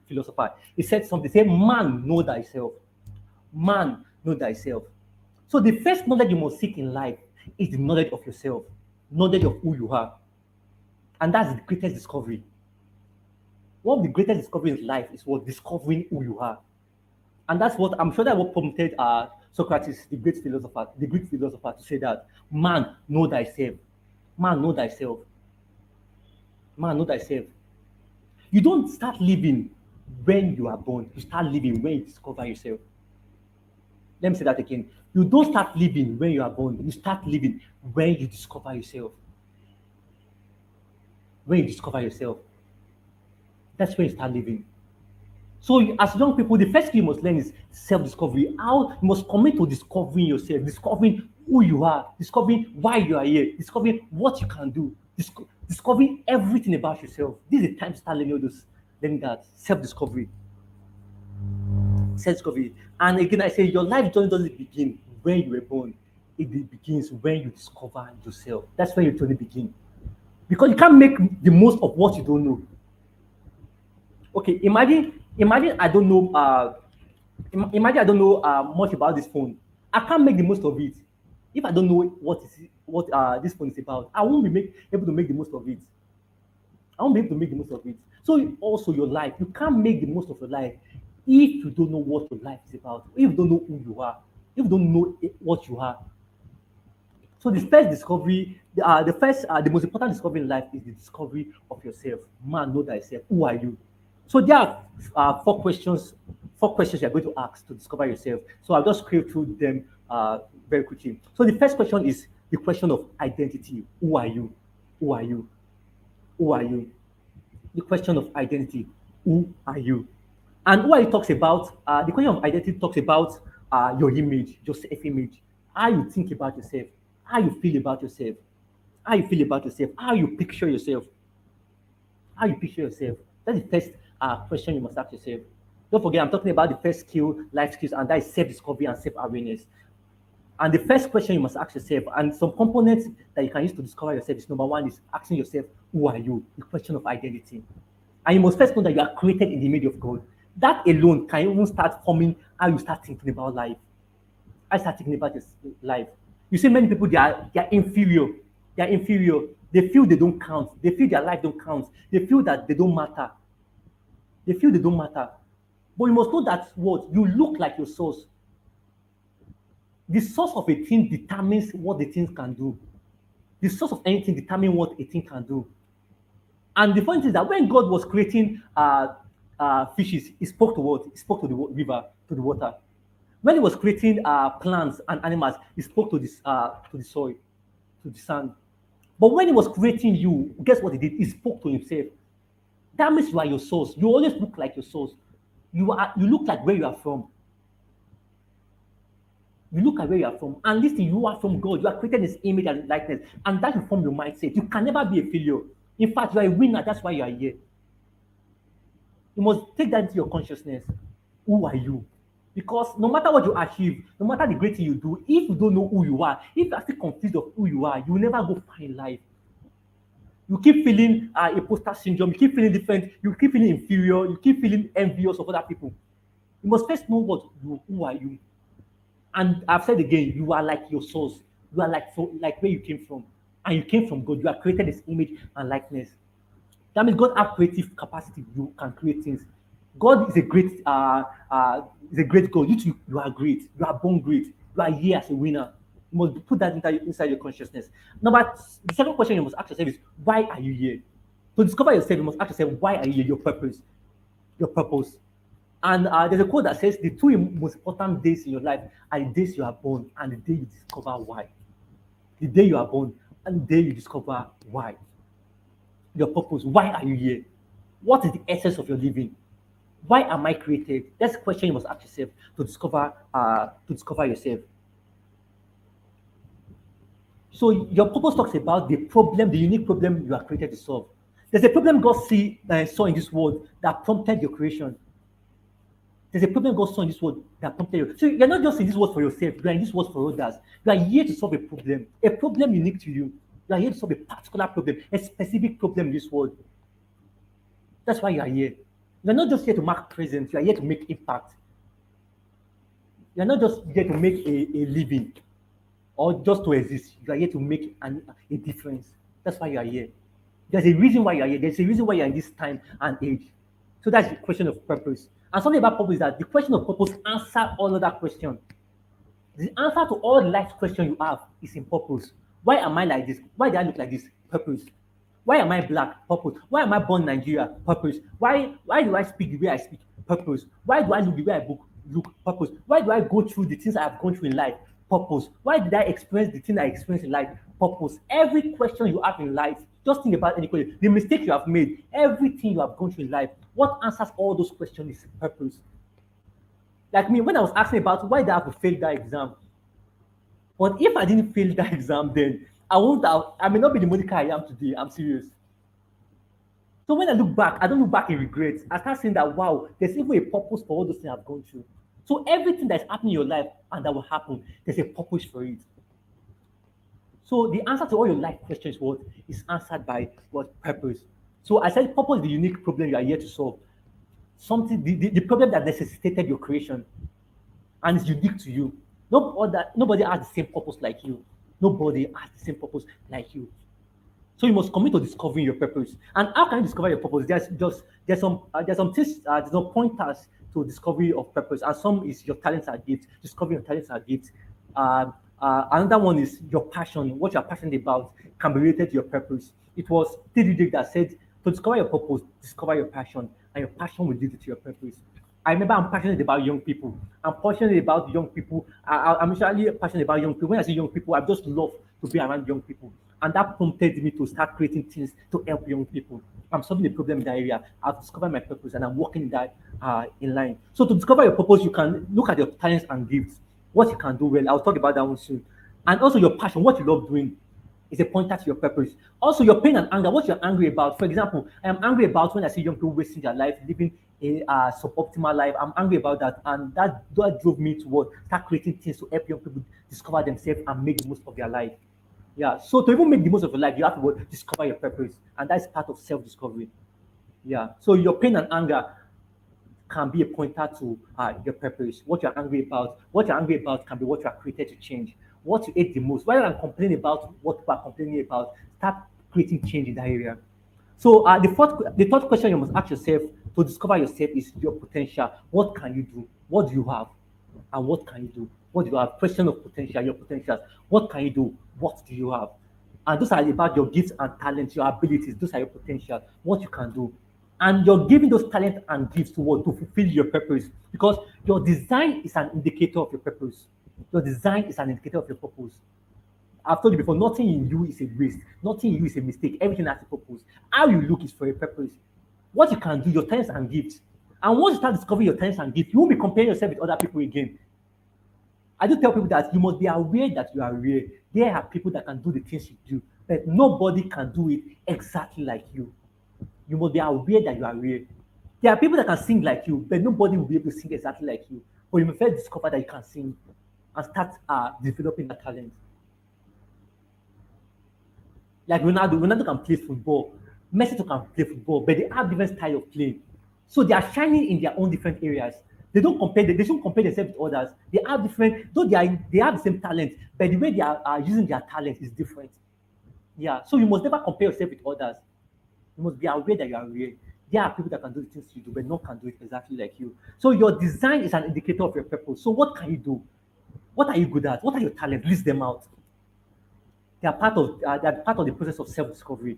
philosopher. He said something. He said, "Man, know thyself. Man, know thyself." So the first knowledge you must seek in life is the knowledge of yourself, knowledge of who you are, and that's the greatest discovery. One of the greatest discoveries in life is what discovering who you are, and that's what I'm sure that what prompted Socrates, the Greek philosopher, to say that man, know thyself. Man, know thyself. Man, know thyself. You don't start living when you are born. You start living when you discover yourself. Let me say that again. You don't start living when you are born. You start living when you discover yourself. When you discover yourself, that's when you start living. So, as young people, the first skill you must learn is self-discovery. How you must commit to discovering yourself, discovering who you are, discovering why you are here, discovering what you can do, discovering everything about yourself. This is the time to start learning all those, learning that self-discovery. Self-discovery. And again, I say your life journey doesn't begin when you were born. It begins when you discover yourself. That's when your journey begins. Because you can't make the most of what you don't know. Okay, imagine I don't know imagine I don't know much about this phone. I can't make the most of it. If I don't know what this phone is about, I won't be able to make the most of it. I want to be able to make the most of it. So also your life, you can't make the most of your life if you don't know what your life is about, if you don't know who you are, if you don't know what you are. So the first discovery, the most important discovery in life is the discovery of yourself. Man, know thyself. Who are you? So there are four questions you're going to ask to discover yourself. So I'll just scroll through them very quickly. So the first question is the question of identity. Who are you? Who are you? Who are you? The question of identity. Who are you? And who are you talks about, the question of identity talks about your image, your self-image, how you think about yourself, how you feel about yourself, how you feel about yourself, how you picture yourself, how you picture yourself. That's the first question you must ask yourself. Don't forget, I'm talking about the first skill, life skills, and that is self-discovery and self-awareness. And the first question you must ask yourself, and some components that you can use to discover yourself is number one is asking yourself, who are you? The question of identity. And you must first know that you are created in the image of God. That alone can even start forming how you start thinking about life. I start thinking about this life. You see, many people they are inferior. They are inferior. They feel they don't count. They feel their life don't count. They feel that they don't matter. They feel they don't matter. But you must know that what you look like your source. The source of a thing determines what the thing can do. The source of anything determines what a thing can do. And the funny thing is that when God was creating fishes, He spoke to what? He spoke to the river, to the water. When He was creating plants and animals, He spoke to the soil, to the sand. But when He was creating you, guess what He did? He spoke to Himself. That means you are your source. You always look like your source. You look like where you are from. You look at where you are from, and listen, you are from God. You are created in His image and likeness, and that will form your mindset. You can never be a failure. In fact, you are a winner. That's why you are here. You must take that into your consciousness. Who are you? Because no matter what you achieve, no matter the great thing you do, if you don't know who you are, if you are still confused of who you are, you will never go far in life. You keep feeling imposter syndrome, you keep feeling different, you keep feeling inferior, you keep feeling envious of other people. You must first know who are you. And I've said again, you are like your source. You are like where you came from. And you came from God. You are created His image and likeness. That means God has creative capacity. You can create things. God is a great God. You are great. You are born great. You are here as a winner. You must put that inside your consciousness. The second question you must ask yourself is, why are you here? To discover yourself, you must ask yourself, why are you here? Your purpose. Your purpose. And there's a quote that says the two most important days in your life are the days you are born and the day you discover why. The day you are born and the day you discover why. Your purpose. Why are you here? What is the essence of your living? Why am I created? That's the question you must ask yourself to discover yourself. So your purpose talks about the problem, the unique problem you are created to solve. There's a problem God saw in this world that prompted your creation. There's a problem God saw in this world that prompted you. So you're not just in this world for yourself, you are in this world for others. You are here to solve a problem unique to you. You are here to solve a particular problem, a specific problem in this world. That's why you are here. You're not just here to mark presence, you are here to make impact. You're not just here to make a living or just to exist. You are here to make a difference. That's why you are here. There's a reason why you are here. There's a reason why you're in this time and age. So that's the question of purpose. And something about purpose is that the question of purpose answers all other questions. The answer to all life questions you have is in purpose. Why am I like this? Why do I look like this? Purpose. Why am I black? Purpose. Why am I born in Nigeria? Purpose. Why do I speak the way I speak? Purpose. Why do I look the way I look? Purpose. Why do I go through the things I have gone through in life? Purpose. Why did I experience the thing I experienced in life? Purpose. Every question you have in life, just think about any question. The mistake you have made, everything you have gone through in life, what answers all those questions is purpose. Like me, when I was asking about why did I have to fail that exam, but if I didn't fail that exam, then I may not be the Mordecai I am today. I'm serious. So when I look back, I don't look back in regrets. I start saying that, wow, there's even a purpose for all those things I've gone through. So everything that's happening in your life and that will happen, there's a purpose for it. So the answer to all your life questions is answered by what purpose. So I said purpose is the unique problem you are here to solve. The problem that necessitated your creation and is unique to you. Nobody has the same purpose like you. Nobody has the same purpose like you. So you must commit to discovering your purpose. And how can you discover your purpose? There's some pointers to discovery of purpose, and some is your talents and gifts. Discovering your talents and gifts. Another one is your passion. What you're passionate about can be related to your purpose. It was TDJ that said to discover your purpose, discover your passion, and your passion will lead you to your purpose. I remember I'm passionate about young people. I'm passionate about young people. I'm usually passionate about young people. When I say young people, I just love to be around young people. And that prompted me to start creating things to help young people. I'm solving a problem in that area. I've discovered my purpose and I'm working in that in line. So to discover your purpose, you can look at your talents and gifts, what you can do well. I'll talk about that one soon. And also your passion, what you love doing is a pointer to your purpose. Also, your pain and anger, what you're angry about. For example, I am angry about when I see young people wasting their life, living a suboptimal life. I'm angry about that. And that drove me toward start creating things to help young people discover themselves and make the most of their life. Yeah. So to even make the most of your life, you have to discover your purpose. And that's part of self-discovery. Yeah. So your pain and anger can be a pointer to your purpose. What you're angry about. What you're angry about can be what you are created to change. What you hate the most. Rather than complaining about what people are complaining about, start creating change in that area. So the third question you must ask yourself to discover yourself is your potential. What can you do? What do you have? And what can you do? What do you have? Question of potential, your potentials. What can you do? What do you have? And those are about your gifts and talents, your abilities. Those are your potential. What you can do. And you're giving those talents and gifts to what? To fulfill your purpose. Because your design is an indicator of your purpose. Your design is an indicator of your purpose. I've told you before, nothing in you is a waste. Nothing in you is a mistake. Everything has a purpose. How you look is for a purpose. What you can do, your talents and gifts. And once you start discovering your talents and gifts, you won't be comparing yourself with other people again. I do tell people that you must be aware that you are rare. There are people that can do the things you do, but nobody can do it exactly like you. You must be aware that you are rare. There are people that can sing like you, but nobody will be able to sing exactly like you. But you must first discover that you can sing and start developing that talent. Like Ronaldo can play football, Messi can play football, but they have different style of playing. So they are shining in their own different areas. They shouldn't compare themselves with others. They have different, though they have the same talent, but the way they are using their talent is different. Yeah. So you must never compare yourself with others. You must be aware that you are real. There are people that can do the things you do, but no can do it exactly like you. So your design is an indicator of your purpose. So what can you do? What are you good at? What are your talents? List them out. They are part of the process of self-discovery.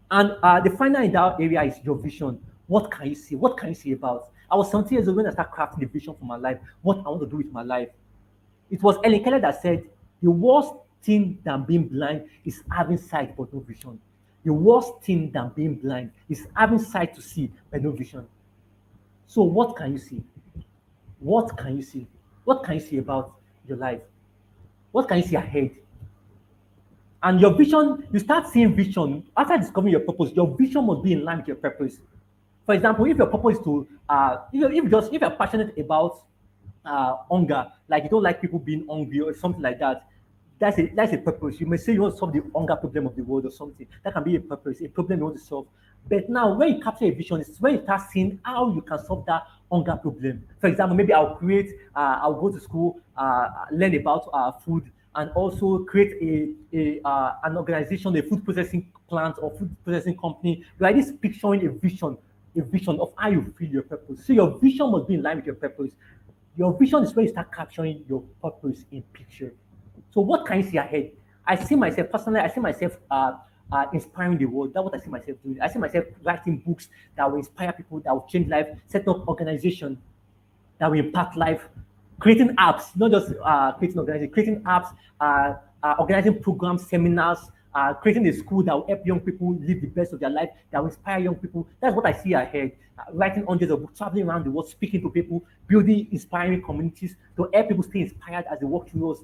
And the final in that area is your vision. What can you see? What can you see about? I was 17 years old when I started crafting the vision for my life. What I want to do with my life. It was Ellen Keller that said, the worst thing than being blind is having sight but no vision. The worst thing than being blind is having sight to see but no vision. So what can you see? What can you see? What can you see about your life? What can you see ahead? And your vision, you start seeing vision after discovering your purpose. Your vision must be in line with your purpose. For example, if your purpose is to, if you're passionate about hunger, like you don't like people being hungry or something like that, that's a purpose. You may say you want to solve the hunger problem of the world or something. That can be a purpose, a problem you want to solve. But now, when you capture a vision, it's when you start seeing how you can solve that hunger problem. For example, maybe I'll go to school, learn about food, and also create an organization, a food processing plant or food processing company. You are just picturing a vision of how you feel your purpose. So your vision must be in line with your purpose. Your vision is where you start capturing your purpose in picture. So what can you see ahead? I see myself personally. I see myself inspiring the world. That's what I see myself doing. I see myself writing books that will inspire people, that will change life, set up organization that will impact life, creating apps, not just creating organization, creating apps, organizing programs, seminars, creating a school that will help young people live the best of their life, that will inspire young people. That's what I see ahead. Writing hundreds of books, traveling around the world, speaking to people, building inspiring communities to help people stay inspired as they work towards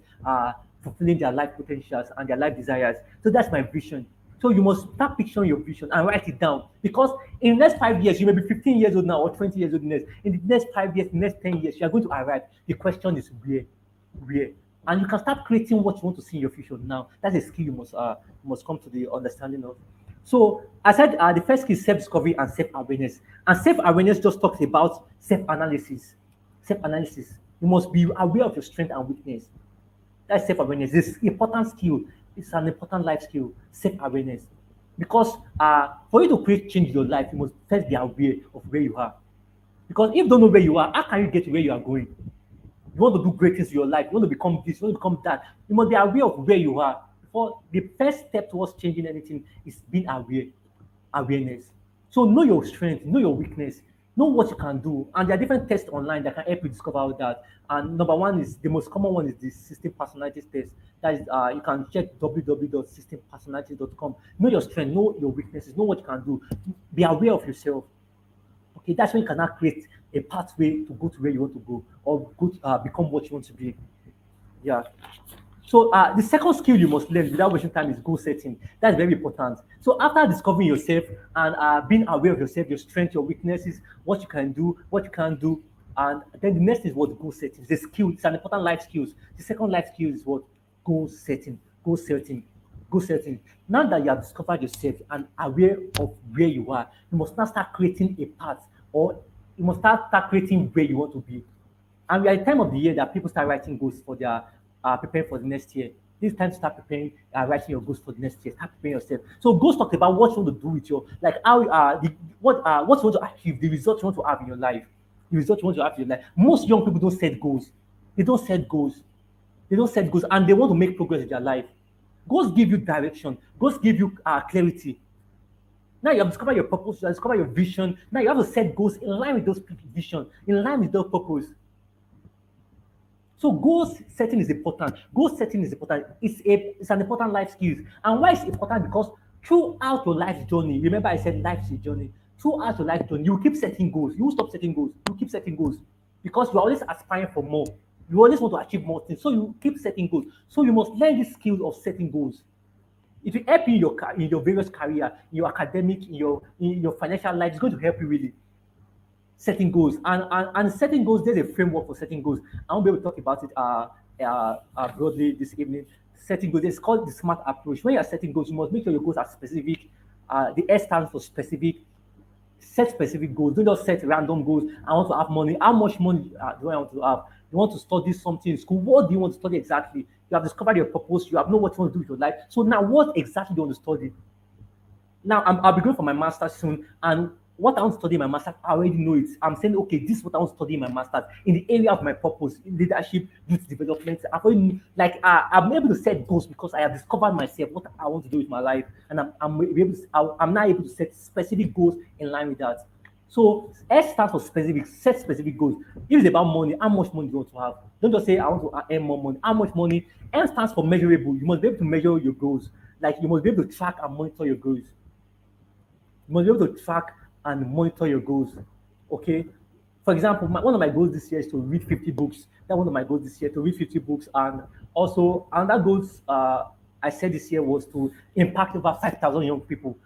fulfilling their life potentials and their life desires. So that's my vision. So you must start picturing your vision and write it down. Because in the next 5 years, you may be 15 years old now or 20 years old next. In the next 5 years, the next 10 years, you are going to arrive. The question is where? Where? And you can start creating what you want to see in your future now. That's a skill you must come to the understanding of. So I said the first skill is self-discovery and self-awareness. And self-awareness just talks about self-analysis. Self-analysis. You must be aware of your strength and weakness. That's self-awareness. This important skill. It's an important life skill. Self-awareness. Because for you to create change in your life, you must first be aware of where you are. Because if you don't know where you are, how can you get to where you are going? You want to do great things in your life, you want to become this, you want to become that. You must be aware of where you are. Before the first step towards changing anything is being aware, awareness. So know your strength, know your weakness, know what you can do. And there are different tests online that can help you discover all that. And number one is the most common one is the system personalities test. That is, you can check www.systempersonalities.com. Know your strength, know your weaknesses, know what you can do. Be aware of yourself. Okay, that's when you cannot create a pathway to go to where you want to go or go to, become what you want to be. Yeah. So the second skill you must learn without wasting time is goal setting. That's very important. So after discovering yourself and being aware of yourself, your strengths, your weaknesses, what you can do, what you can't do, and then the next is what goal setting. It's a skill. It's an important life skills. The second life skill is what goal setting. Goal setting. Goal setting. Now that you have discovered yourself and aware of where you are, you must now start creating a path, or you must start creating where you want to be. And we are at the time of the year that people start writing goals for their preparing for the next year. This time to start preparing, writing your goals for the next year. Start preparing yourself. So goals talk about what you want to do with your, like how what you want to achieve, the results you want to have in your life, the results you want to have in your life. Most young people don't set goals. They don't set goals. They don't set goals, and they want to make progress in their life. Goals give you direction. Goals give you clarity. Now you have discovered your purpose. You have discovered your vision. Now you have to set goals in line with those vision, in line with those purpose. So goal setting is important. Goal setting is important. It's an important life skill. And why it's important? Because throughout your life journey, remember I said life is a journey. Throughout your life journey, you keep setting goals. You won't stop setting goals. You keep setting goals because you are always aspiring for more. You always want to achieve more things. So you keep setting goals. So you must learn the skills of setting goals. It will help you in your various career, in your academic, in your financial life. It's going to help you really setting goals and setting goals. There's a framework for setting goals. I won't be able to talk about it broadly this evening. Setting goals, it's called the smart approach. When you're setting goals, you must make sure your goals are specific. The S stands for specific. Set specific goals. Don't just set random goals. I want to have money. How much money do I want to have? You want to study something in school. What do you want to study exactly? You have discovered your purpose. You have know what you want to do with your life. So now what exactly do you want to study? Now I'll be going for my master's soon, and what I want to study in my master's, I already know it. I'm saying, okay, this is what I want to study in my master's in the area of my purpose, in leadership, youth development. I've already, like, I'm able to set goals because I have discovered myself what I want to do with my life, and I'm now able to set specific goals in line with that. So S stands for specific. Set specific goals. If it's about money, how much money do you want to have? Don't just say I want to earn more money. How much money? M stands for measurable. You must be able to measure your goals. Like you must be able to track and monitor your goals. You must be able to track and monitor your goals. Okay. For example, one of my goals this year is to read 50 books. That's one of my goals this year, to read 50 books. And also, another goals I said this year was to impact over 5,000 young people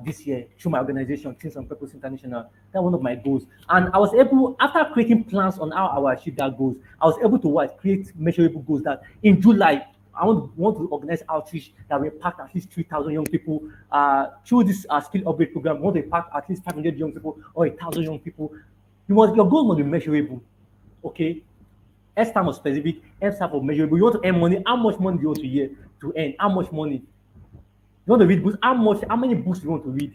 this year through my organization, Things on Purpose International. That's one of my goals. And I was able, after creating plans on how I will achieve that goals, I was able to create measurable goals that in July, I want to organize outreach that will impact at least 3,000 young people through this skill upgrade program. I want to impact at least 500 young people or 1,000 young people. Your goal must be measurable. Okay. S stand for specific, M stand for measurable. You want to earn money. How much money do you want to earn? How much money? You want to read books? How many books do you want to read?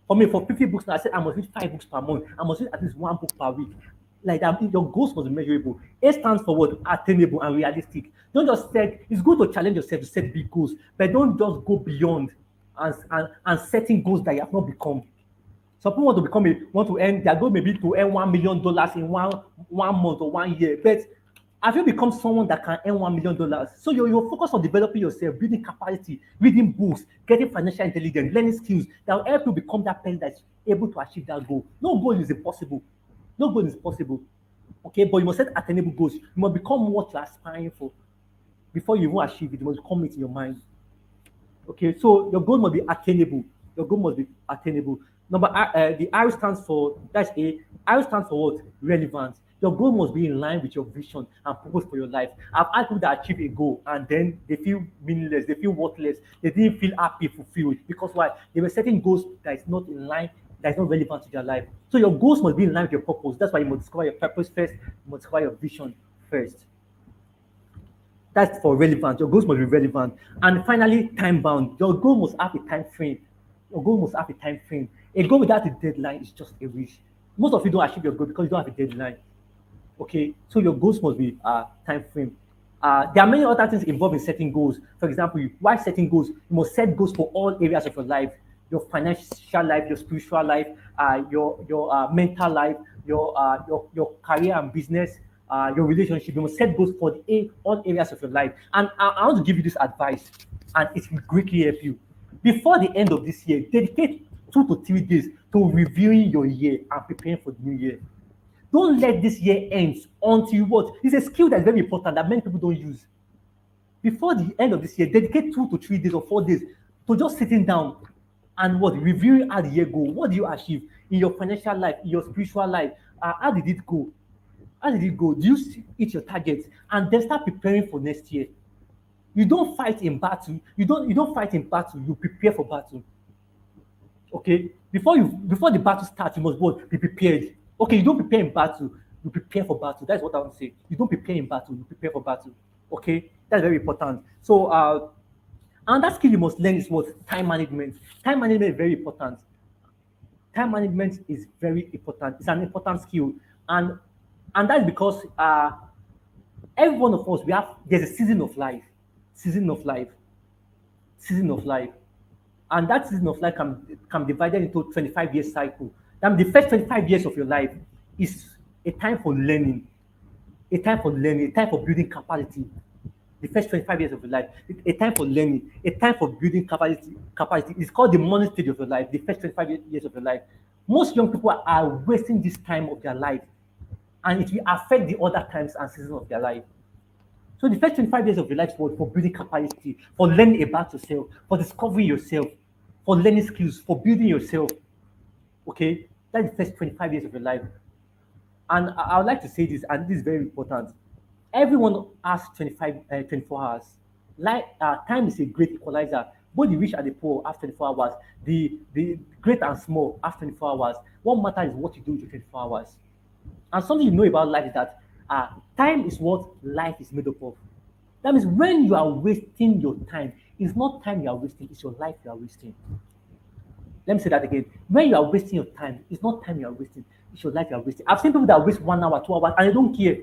For me, for 50 books now, I said I must read 5 books per month. I must read at least 1 book per week. Like that, your goals must be measurable. A stands for what? Attainable and realistic. Don't just set, it's good to challenge yourself to set big goals, but don't just go beyond and setting goals that you have not become. Some people want to earn their goal maybe to earn $1 million in one month or 1 year. But have you become someone that can earn $1 million? So you're focused on developing yourself, building capacity, reading books, getting financial intelligence, learning skills that will help you become that person that's able to achieve that goal. No goal is impossible. No goal is possible. Okay, but you must set attainable goals. You must become what you're aspiring for. Before you even achieve it, you must come it in your mind. Okay, so your goal must be attainable. Your goal must be attainable. The R stands for, that's A. R stands for what? Relevant. Your goal must be in line with your vision and purpose for your life. I've had people that achieve a goal and then they feel meaningless, they feel worthless, they didn't feel happy, fulfilled. Because why? They were setting goals that is not in line, that is not relevant to their life. So your goals must be in line with your purpose. That's why you must discover your purpose first, you must discover your vision first. That's for relevant. Your goals must be relevant. And finally, time bound. Your goal must have a time frame. Your goal must have a time frame. A goal without a deadline is just a wish. Most of you don't achieve your goal because you don't have a deadline. Okay, so your goals must be time frame. There are many other things involved in setting goals. For example, why setting goals? You must set goals for all areas of your life: your financial life, your spiritual life, your mental life, your career and business, your relationship. You must set goals for all areas of your life. And I want to give you this advice, and it will greatly help you. Before the end of this year, dedicate 2 to 3 days to reviewing your year and preparing for the new year. Don't let this year end until you what? It's a skill that's very important that many people don't use. Before the end of this year, dedicate 2 to 3 days or 4 days to just sitting down and what? Reviewing how the year go. What do you achieve in your financial life, in your spiritual life? How did it go? How did it go? Do you hit your targets? And then start preparing for next year. You don't fight in battle. You don't fight in battle. You prepare for battle. Okay, before the battle starts, you must what? Be prepared. Okay, you don't prepare in battle, you prepare for battle. That's what I want to say. You don't prepare in battle, you prepare for battle. Okay, that's very important. So another skill you must learn is what? Time management. Time management is very important. Time management is very important. It's an important skill. And that's because every one of us, we have there's a season of life. Season of life. Season of life. And that season of life can be divided into 25 year cycle. That means the first 25 years of your life is a time for learning, a time for building capacity. The first 25 years of your life, a time for learning, a time for building capacity. It's called the money stage of your life, the first 25 years of your life. Most young people are wasting this time of their life, and it will affect the other times and seasons of their life. So the first 25 years of your life is for building capacity, for learning about yourself, for discovering yourself, for learning skills, for building yourself. Okay, that's the first 25 years of your life. And I would like to say this, and this is very important. Everyone has 24 hours. Time is a great equalizer. Both the rich and the poor have 24 hours. The great and small have 24 hours. What matters is what you do with your 24 hours. And something you know about life is that time is what life is made up of. That means when you are wasting your time, it's not time you are wasting, it's your life you are wasting. Let me say that again. When you are wasting your time, it's not time you are wasting, it's your life you are wasting. I've seen people that waste 1 hour, 2 hours, and they don't care.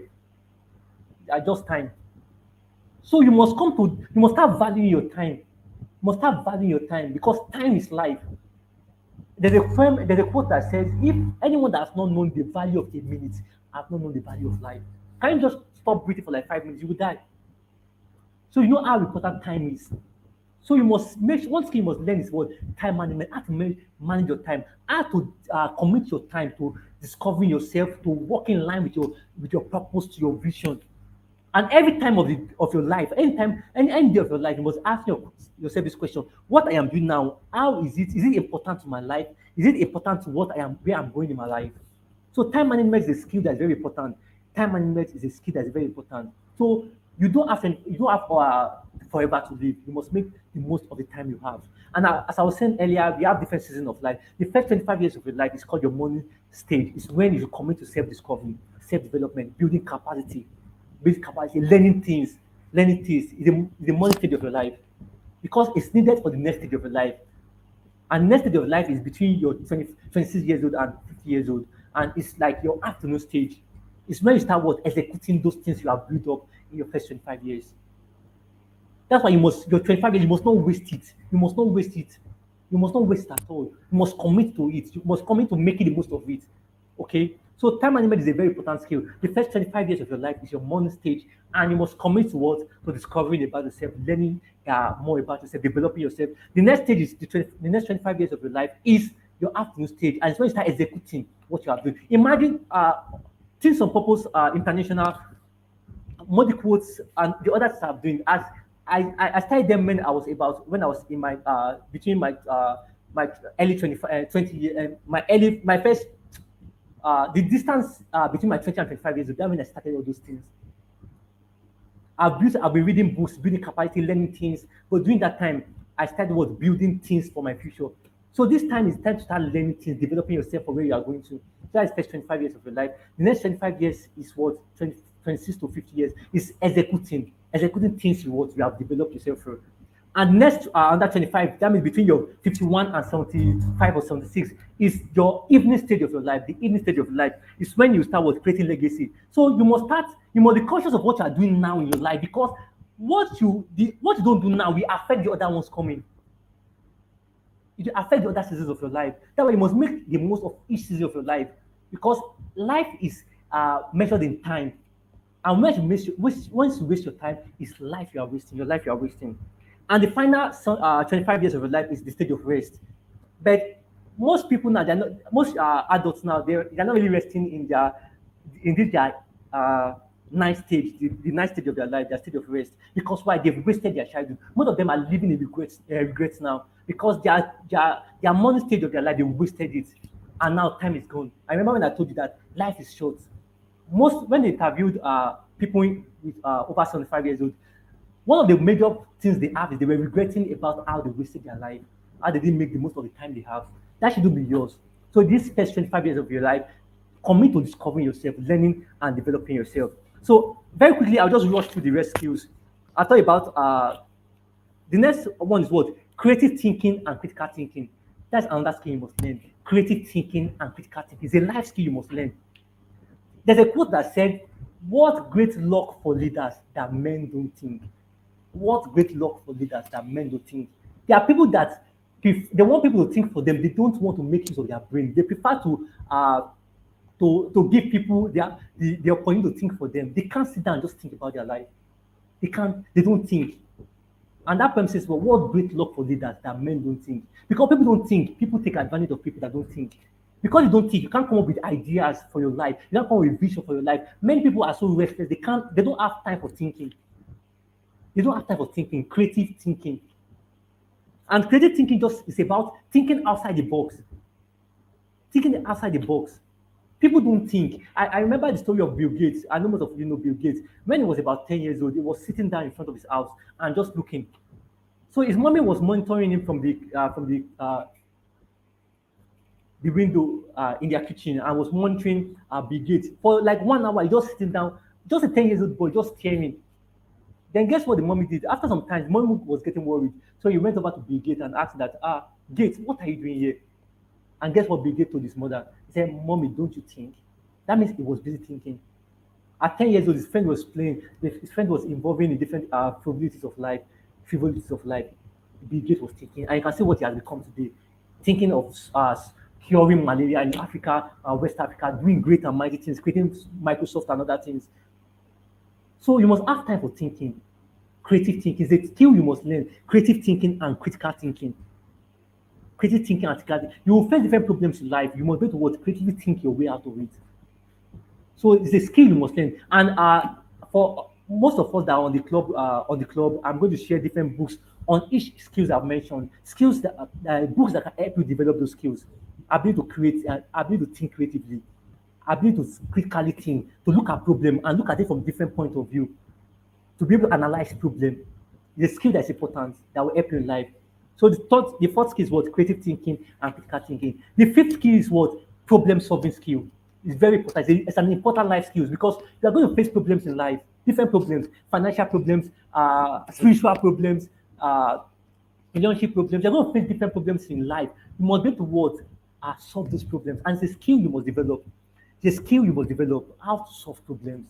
They are just time. So you must start valuing your time. You must start valuing your time because time is life. There's a quote that says, if anyone that has not known the value of a minute has not known the value of life. Can you just stop breathing for like 5 minutes? You will die. So you know how important time is. So you must make one skill you must learn is what? Time management. How to manage your time. How to commit your time to discovering yourself, to walk in line with your purpose, to your vision. And every time of your life, anytime, any day of your life, you must ask yourself this question: what I am doing now, how is it? Is it important to my life? Is it important to what I am, where I'm going in my life? So time management is a skill that's very important. Time management is a skill that's very important. So you don't have forever to live. You must make the most of the time you have. And as I was saying earlier, we have different seasons of life. The first 25 years of your life is called your morning stage. It's when you commit to self-discovery, self-development, building capacity, learning things is the morning stage of your life because it's needed for the next stage of your life. And next stage of life is between your 26 years old and 50 years old. And it's like your afternoon stage. It's when you start what? Executing those things you have built up in your first 25 years. That's why your 25 years, you must not waste it. You must not waste it. You must not waste it at all. You must commit to it. You must commit to making the most of it. Okay? So time management is a very important skill. The first 25 years of your life is your morning stage, and you must commit to what? To discovering about yourself, learning more about yourself, developing yourself. The next stage is the next 25 years of your life is your afternoon stage, and it's when you start executing what you are doing. Imagine Things on Purpose International, Modi quotes, and the others are doing. As I started them when I was in my between my early 20 year, my first the distance between my 20 and 25 years ago, when I started all those things. I've been reading books, building capacity, learning things. But during that time, I started building things for my future. So this time is time to start learning things, developing yourself for where you are going to. So that's the first 25 years of your life. The next 25 years is what 26 to 50 years is executing things you have developed yourself through. And next, under 25, that means between your 51 and 75 or 76, is your evening stage of your life. The evening stage of your life is when you start with creating legacy. So you must be conscious of what you are doing now in your life, because what you don't do now will affect the other ones coming. It will affect the other seasons of your life. That way, you must make the most of each season of your life, because life is measured in time. And once you waste your time, it's life you are wasting. Your life you are wasting. And the final 25 years of your life is the stage of rest. But most people now, most adults now, they're not really resting in this their ninth stage, the ninth stage of their life, their stage of rest. Because why? They've wasted their childhood. Most of them are living in regrets now, because their morning stage of their life, they wasted it, and now time is gone. I remember when I told you that life is short. Most when they interviewed people with over 75 years old, one of the major things they have is they were regretting about how they wasted their life, how they didn't make the most of the time they have. That shouldn't be yours. So these first 25 years of your life, commit to discovering yourself, learning and developing yourself. So very quickly, I'll just rush through the rest skills. I'll talk about the next one is what? Creative thinking and critical thinking. That's another skill you must learn. Creative thinking and critical thinking is a life skill you must learn. There's a quote that said, "What great luck for leaders that men don't think." What great luck for leaders that men don't think. There are people that they want people to think for them. They don't want to make use of their brain. They prefer to give people the opportunity to think for them. They can't sit down and just think about their life. They can't. They don't think. And that person says, "Well, what great luck for leaders that men don't think." Because people don't think, people take advantage of people that don't think. Because you don't think, you can't come up with ideas for your life. You can't come up with vision for your life. Many people are so restless, they don't have time for thinking. They don't have time for thinking, creative thinking. And creative thinking just is about thinking outside the box. Thinking outside the box. People don't think. I remember the story of Bill Gates. I know most of you know Bill Gates. When he was about 10 years old, he was sitting down in front of his house and just looking. So his mommy was monitoring him from the window in their kitchen, and was monitoring Bill Gates for like 1 hour. He just sitting down, just a 10 years old boy, just staring. Then guess what the mommy did? After some time, the mommy was getting worried. So he went over to Bill Gates and asked that, Gates, what are you doing here? And guess what Bill Gates told his mother? He said, "Mommy, don't you think?" That means he was busy thinking. At 10 years old, his friend was playing, his friend was involving in different frivolities of life. Bill Gates was thinking, and you can see what he has become today. Thinking of curing malaria in Africa, West Africa, doing great and mighty things, creating Microsoft and other things. So you must have time for thinking. Creative thinking is a skill you must learn. Creative thinking and critical thinking. Creative thinking and critical thinking. You will face different problems in life. You must be able to what? Creatively think your way out of it. So it's a skill you must learn. And for most of us that are on the club, I'm going to share different books on each skills I've mentioned. Skills books that can help you develop those skills. Ability to create, ability to think creatively, ability to critically think, to look at problem and look at it from different point of view, to be able to analyze problem. It's a skill that's important that will help you in life. So the fourth skill is what? Creative thinking and critical thinking. The fifth skill is what? Problem solving skill. It's very important. It's an important life skill, because you are going to face problems in life, different problems, financial problems, spiritual problems, relationship problems. You're going to face different problems in life. You must be able to what? Solve those problems. And it's a skill you must develop. It's a skill you must develop, how to solve problems.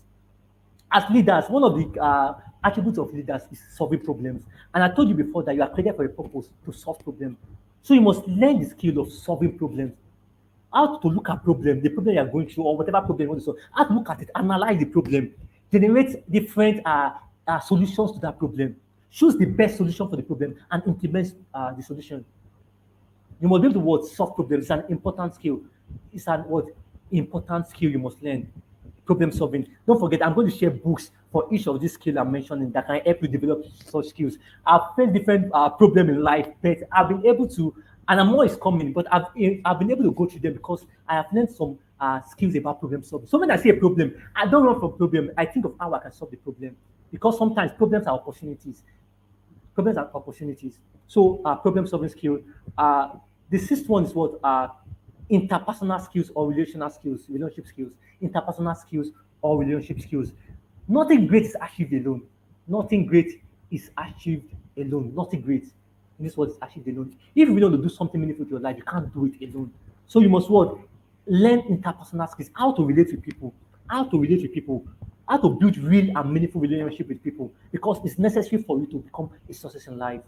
As leaders, one of the attributes of leaders is solving problems. And I told you before that you are created for a purpose, to solve problems. So you must learn the skill of solving problems. How to look at problem, the problem you are going through, or whatever problem you want to solve. How to look at it, analyze the problem, generate different solutions to that problem, choose the best solution for the problem, and implement the solution. You must be able to what? Solve problems. It's an important skill. It's an what? Important skill you must learn. Problem solving. Don't forget, I'm going to share books for each of these skills I'm mentioning that can help you develop such skills. I've faced different problems in life, but I've been able to, and I'm more is coming, but I've been able to go through them because I have learned some skills about problem solving. So when I see a problem, I don't run from problem. I think of how I can solve the problem, because sometimes problems are opportunities. Problems are opportunities. So problem solving skill. The sixth one is what? Interpersonal skills or relational skills, relationship skills, interpersonal skills or relationship skills. Nothing great is achieved alone. Nothing great is achieved alone. Nothing great in this world is achieved alone. If you want to do something meaningful to your life, you can't do it alone. So you must what? Learn interpersonal skills, how to relate with people, how to relate with people, how to build real and meaningful relationship with people, because it's necessary for you to become a success in life.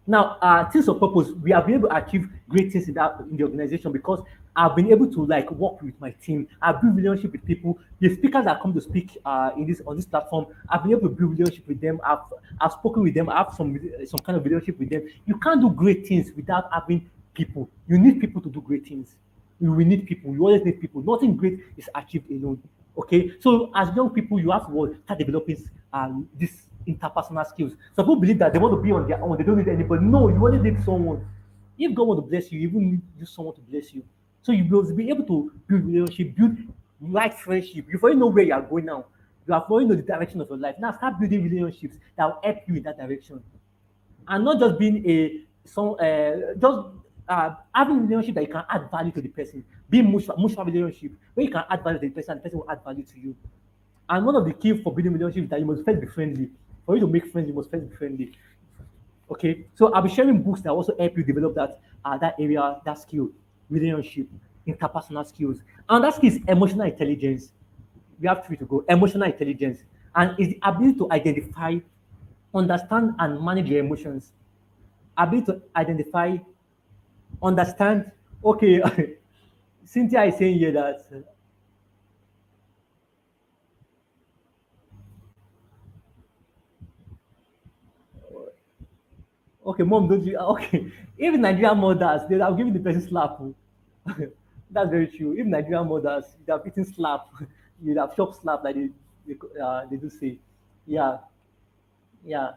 Now, things of purpose, we have been able to achieve great things in the organization because I've been able to like work with my team. I've built relationship with people. The speakers that come to speak in this on this platform, I've been able to build relationship with them. I've spoken with them. I have some kind of relationship with them. You can't do great things without having people. You need people to do great things. You will need people. You always need people. Nothing great is achieved alone. Okay, so as young people, you have to start developing this interpersonal skills. Some people believe that they want to be on their own, they don't need anybody. No, you only need someone. If God want to bless you, you even need you someone to bless you. So you will be able to build relationship, build right friendship. You already know where you are going now. You have already know the direction of your life. Now start building relationships that will help you in that direction, and not just being a some just having a relationship that you can add value to the person. Being mutual relationship where you can add value to the person and the person will add value to you. And one of the key for building relationships is that you must first be friendly. For you to make friends, you must first be friendly. Okay, so I'll be sharing books that also help you develop that area, that skill, relationship, interpersonal skills, and that skill is emotional intelligence. We have three to go. Emotional intelligence, and is the ability to identify, understand, and manage your emotions. Ability to identify, understand. Okay, Cynthia is saying here that okay, mom, don't you? Okay, if Nigerian mothers, they have given the person slap. Oh. That's very true. If Nigerian mothers, they have eaten slap, you have shop slap like they do say. Yeah, yeah.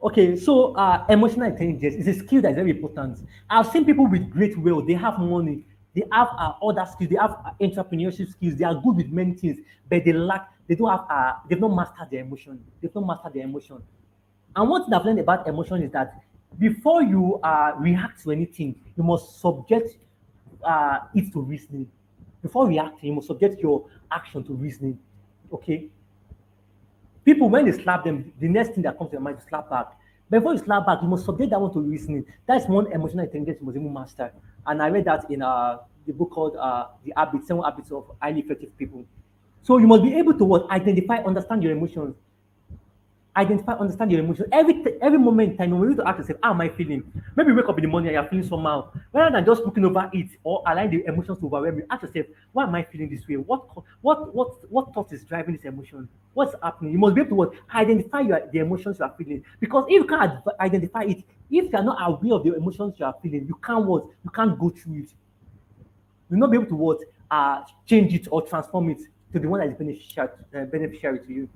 Okay, so emotional intelligence is a skill that is very important. I've seen people with great wealth, they have money, they have other skills, they have entrepreneurship skills, they are good with many things, but they don't have, they've not mastered their emotion. They've not mastered their emotion. And one thing I've learned about emotion is that before you react to anything, you must subject it to reasoning. Before reacting, you must subject your action to reasoning. Okay, people, when they slap them, the next thing that comes to your mind is slap back. But before you slap back, you must subject that one to reasoning. That's one emotional intelligence you must even master. And I read that in the book called The Habits, 7 Habits of Highly Effective People. So you must be able to what? Identify, understand your emotions. Identify, understand your emotions. Every moment in time, you need to ask yourself, how am I feeling? Maybe you wake up in the morning and you're feeling somehow. Rather than just looking over it or allowing the emotions to overwhelm you, ask yourself, why am I feeling this way? What thought is driving this emotion? What's happening? You must be able to what? Identify the emotions you are feeling. Because if you can't identify it, if you are not aware of the emotions you are feeling, you can't what? You can't go through it. You'll not be able to what? Change it or transform it to the one that is beneficiary to you.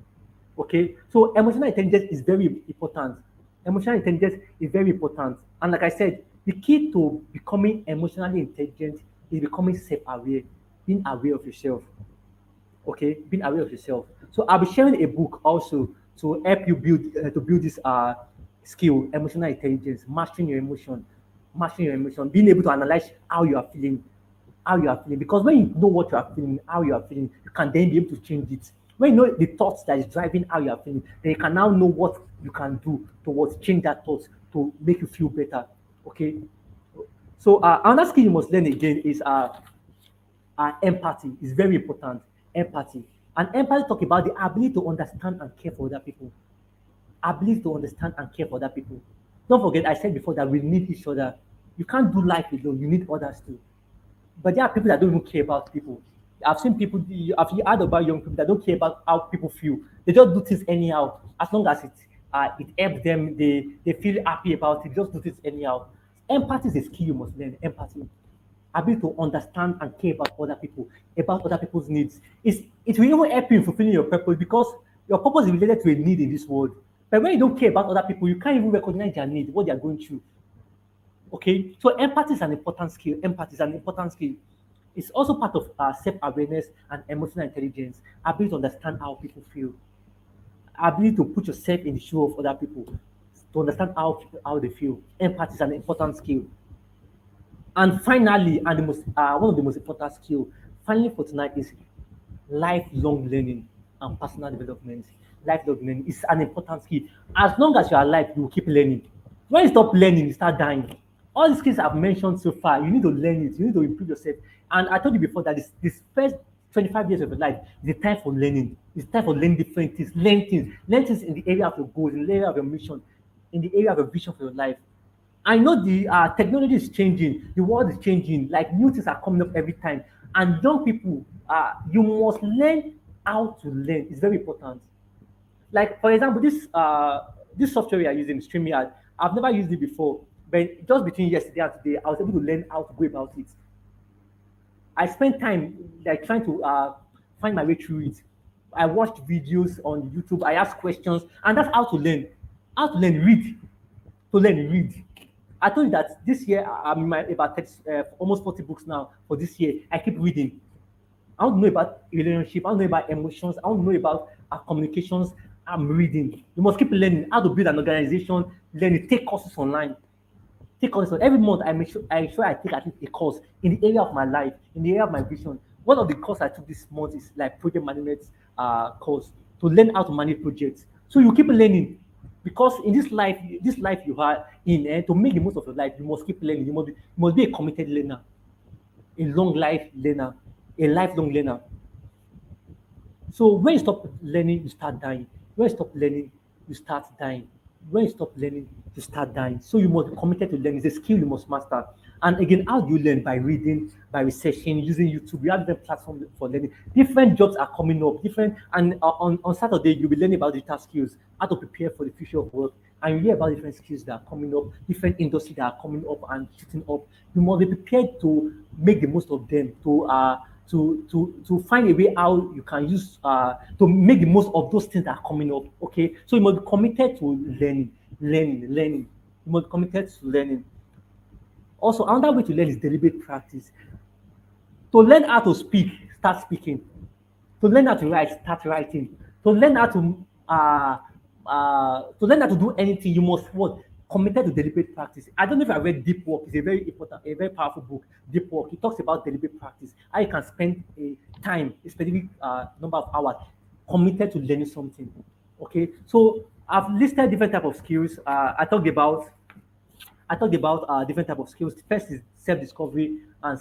Okay, so emotional intelligence is very important. Emotional intelligence is very important, and like I said, the key to becoming emotionally intelligent is becoming self-aware, being aware of yourself. Okay, being aware of yourself. So I'll be sharing a book also to help you build this skill, emotional intelligence, mastering your emotion, being able to analyze how you are feeling. Because when you know what you are feeling, how you are feeling, you can then be able to change it. When you know the thoughts that is driving how you are feeling, then you can now know what you can do towards change that thought to make you feel better. Okay. So another skill you must learn again is empathy. Is very important. Empathy. And empathy talk about the ability to understand and care for other people. Ability to understand and care for other people. Don't forget, I said before that we need each other. You can't do life alone. You need others too. But there are people that don't even care about people. I've seen people, I've heard about young people that don't care about how people feel. They just do things anyhow. As long as it helps them, they feel happy about it. They just do things anyhow. Empathy is a skill you must learn. Empathy. Ability to understand and care about other people's needs. It will even help you in fulfilling your purpose because your purpose is related to a need in this world. But when you don't care about other people, you can't even recognize their need, what they are going through. Okay, so empathy is an important skill. Empathy is an important skill. It's also part of self-awareness and emotional intelligence. Ability to understand how people feel. Ability to put yourself in the shoe of other people. To understand how they feel. Empathy is an important skill. And finally, and the most one of the most important skill, finally for tonight is lifelong learning and personal development. lifelong learning is an important skill. As long as you're alive, you will keep learning. When you stop learning, you start dying. All the skills I've mentioned so far, you need to learn it. You need to improve yourself. And I told you before that this first 25 years of your life is the time for learning. It's time for learning different things. Learn things in the area of your goals, in the area of your mission, in the area of your vision for your life. I know the technology is changing, the world is changing, like new things are coming up every time. And young people, you must learn how to learn. It's very important. Like for example, this software we are using, StreamYard, I've never used it before, but just between yesterday and today, I was able to learn how to go about it. I spent time like trying to find my way through it. I watched videos on YouTube. I asked questions, and that's how to learn. How to learn, read. To learn, read. I told you that this year I'm in about 30, almost 40 books now. For this year, I keep reading. I want to know about relationship. I want to know about emotions. I want to know about communications. I'm reading. You must keep learning how to build an organization. Learn, take courses online. Take courses every month. I take at least a course in the area of my life, in the area of my vision. One of the course I took this month is like project management course to learn how to manage projects. So you keep learning because in this life you are in, to make the most of your life, you must keep learning. You must be a committed learner, a long life learner, a lifelong learner. So when you stop learning, you start dying. When you stop learning, you start dying. When you stop learning, you start dying. So you must be committed to learning. It's a skill you must master. And again, how do you learn? By reading, by researching, using YouTube. We have different platforms for learning. Different jobs are coming up. And on Saturday, you'll be learning about digital skills, how to prepare for the future of work. And you hear about different skills that are coming up, different industries that are coming up and shooting up. You must be prepared to make the most of them, to find a way how you can use to make the most of those things that are coming up. Okay, so you must be committed to learning. You must be committed to learning. Also, another way to learn is deliberate practice. To learn how to speak, start speaking. To learn how to write, start writing. To learn how to do anything, you must what? Committed to deliberate practice. I don't know if I read Deep Work. It's a very important, a very powerful book. Deep Work. It talks about deliberate practice. How you can spend a specific number of hours committed to learning something. Okay, so I've listed different type of skills. I talked about different type of skills. First is self-discovery and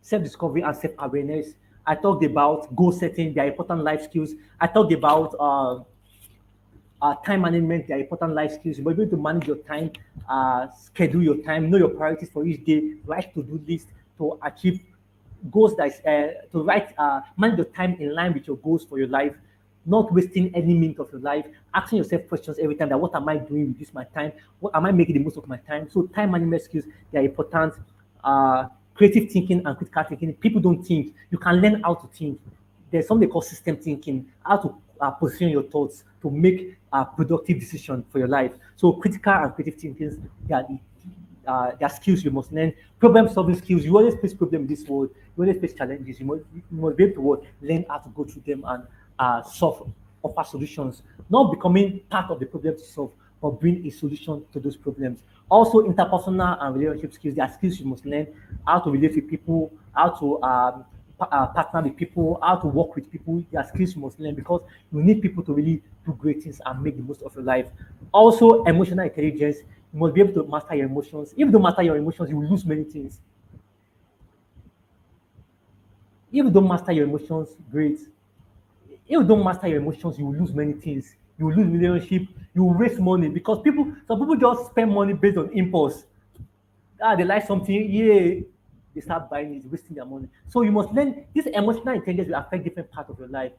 self-discovery and self-awareness. I talked about goal setting, their important life skills. I talked about time management, they are important life skills. You're able to manage your time, schedule your time, know your priorities for each day, write to-do list to achieve goals that is, to write, manage your time in line with your goals for your life, not wasting any minute of your life, asking yourself questions every time that what am I doing with this my time? What am I making the most of my time? So time management skills, they are important. Creative thinking and critical thinking. People don't think. You can learn how to think. There's something called system thinking, how to position your thoughts to make a productive decision for your life. So critical and creative thinking, they are skills you must learn. Problem solving skills. You always face problems in this world. You always face challenges. You must be able to learn how to go through them and offer solutions. Not becoming part of the problem to solve, but bring a solution to those problems. Also, interpersonal and relationship skills. There are skills you must learn: how to relate with people, how to partner with people, how to work with people. There are skills you must learn because you need people to really do great things and make the most of your life. Also, emotional intelligence. You must be able to master your emotions. If you don't master your emotions, you will lose many things. If you don't master your emotions, great. If you don't master your emotions, you will lose many things. You will lose relationship. You will waste money because some people just spend money based on impulse. They like something, yeah, they start buying it, wasting their money. So you must learn this emotional intelligence will affect different parts of your life.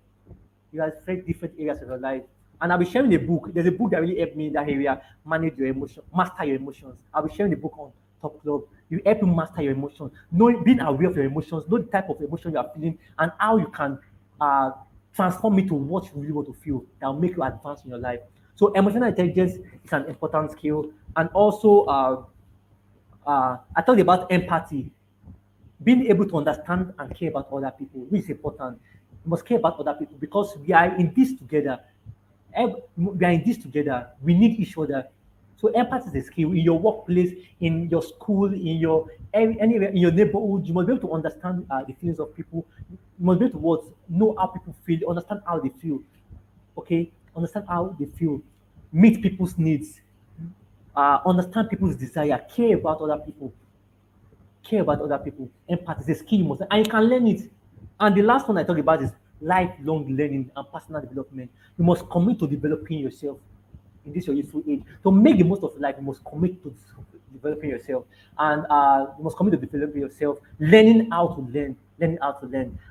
It will affect different areas of your life. And I'll be sharing a book. There's a book that really helped me in that area, manage your emotions, master your emotions. I'll be sharing the book on Top Club. You help you master your emotions, knowing being aware of your emotions, know the type of emotion you are feeling, and how you can uh, transform it to what you really want to feel that will make you advance in your life. So emotional intelligence is an important skill. And also I talked about empathy, being able to understand and care about other people, which is important. You must care about other people because we are in this together. We are in this together. We need each other. So empathy is a skill in your workplace, in your school, in your anywhere in your neighborhood. You must be able to understand the feelings of people. You must be able to know how people feel, understand how they feel. Okay, understand how they feel, meet people's needs, understand people's desire, care about other people. Empathy is a skill you must, and you can learn it. And the last one I talk about is lifelong learning and personal development. You must commit to developing yourself in this your youthful age. To make the most of life, you must commit to developing yourself, and you must commit to developing yourself, learning how to learn. And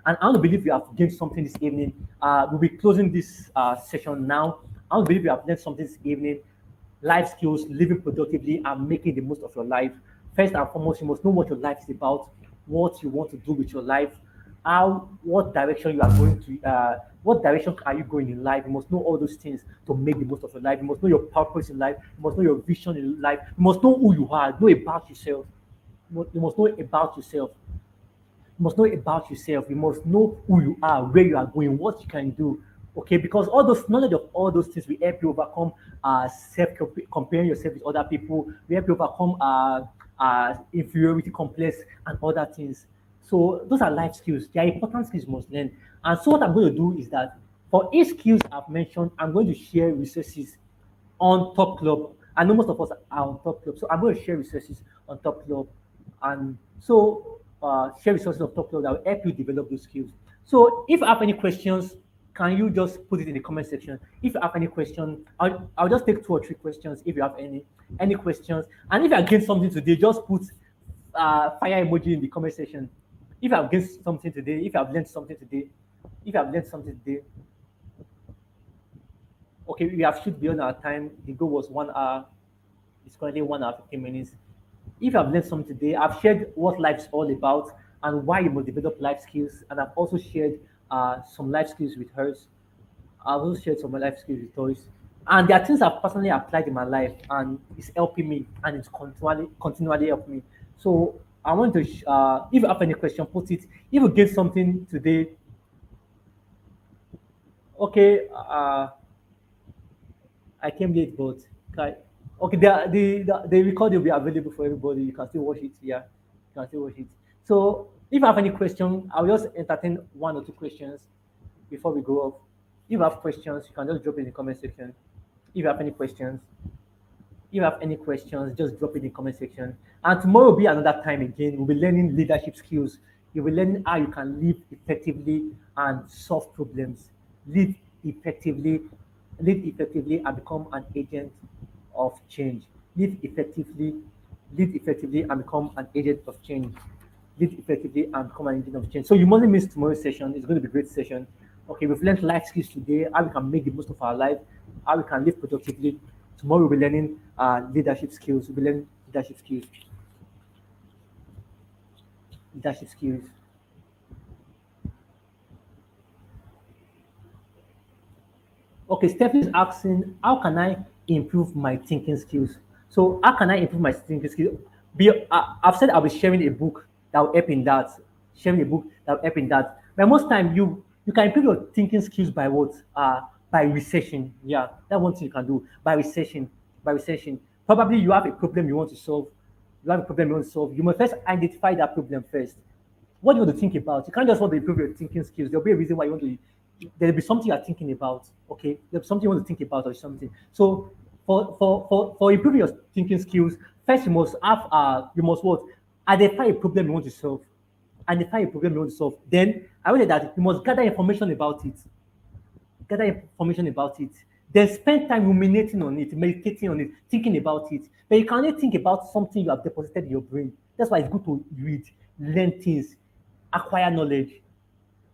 I want to believe you have gained something this evening. We'll be closing this session now. I want to believe you have learned something this evening. Life skills, living productively, and making the most of your life. First and foremost, you must know what your life is about, what you want to do with your life, what direction you are going to, what direction are you going in life. You must know all those things to make the most of your life. You must know your purpose in life. You must know your vision in life. You must know who you are, know about yourself. You must know about yourself. You must know about yourself. You must know who you are, where you are going, what you can do. Okay, because all those knowledge of all those things will help you overcome self comparing yourself with other people. We help you overcome inferiority complex and other things. So those are life skills. They are important skills you must learn. And so what I'm going to do is that for each skills I've mentioned, I'm going to share resources on Top Club. I know most of us are on Top Club, so I'm going to share resources on Top Club, and so share resources on Top Club that will help you develop those skills. So if you have any questions, can you just put it in the comment section? If you have any question, I'll just take 2 or 3 questions if you have any questions. And if I gain something today, just put fire emoji in the comment section. If I've gained something today, if I've learned something today, if I've learned something today, okay, we have should be on our time. The goal was 1 hour. It's currently 1 hour 15 minutes. If I've learned something today, I've shared what life's all about and why you must develop life skills. And I've also shared some life skills with hers. I've also shared some life skills with toys. And there are things I've personally applied in my life and it's helping me and it's continually helping me. So I want to, if you have any question, put it. If you get something today, okay, I came late, but okay, okay, the record will be available for everybody. You can still watch it. Yeah, you can still watch it. So if you have any question, I'll just entertain 1 or 2 questions before we go off. If you have questions, you can just drop in the comment section. If you have any questions, just drop it in the comment section. And tomorrow will be another time again. We'll be learning leadership skills. You'll be learning how you can live effectively and solve problems. Live effectively, live effectively and become an agent of change. Live effectively, live effectively and become an agent of change. Live effectively and become an agent of change. So you mustn't miss tomorrow's session. It's going to be a great session. Okay, we've learned life skills today, how we can make the most of our life, how we can live productively. Tomorrow we'll be learning leadership skills. We'll be learning leadership skills. Leadership skills. Okay, Stephanie is asking, how can I improve my thinking skills? So, how can I improve my thinking skills? I've said I'll be sharing a book that will help in that. Sharing a book that will help in that. But most time, you can improve your thinking skills by what? By researching. Yeah, that's one thing you can do by researching. By researching. Probably you have a problem you want to solve. You have a problem you want to solve. You must first identify that problem first. What do you want to think about? You can't just want to improve your thinking skills. There'll be a reason why you want to. There'll be something you're thinking about. Okay, there's something you want to think about or something. So for improving your thinking skills, first you must have you must what identify a problem you want to solve. Identify a problem you want to solve. Then I would say that you must gather information about it. Gather information about it. Then spend time ruminating on it, meditating on it, thinking about it. But you can only think about something you have deposited in your brain. That's why it's good to read, learn things, acquire knowledge.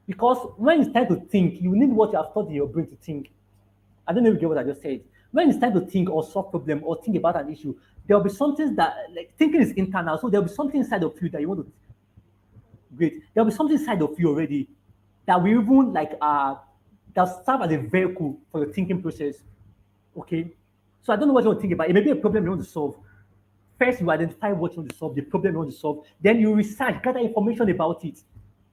Because when it's time to think, you need what you have stored in your brain to think. I don't know if you get what I just said. When it's time to think or solve problem or think about an issue, there'll be something that like thinking is internal. So there'll be something inside of you that you want to great. There'll be something inside of you already that will even like that serve as a vehicle for your thinking process. Okay. So I don't know what you want to think about. It may be a problem you want to solve. First, you identify what you want to solve, the problem you want to solve. Then you research, gather information about it.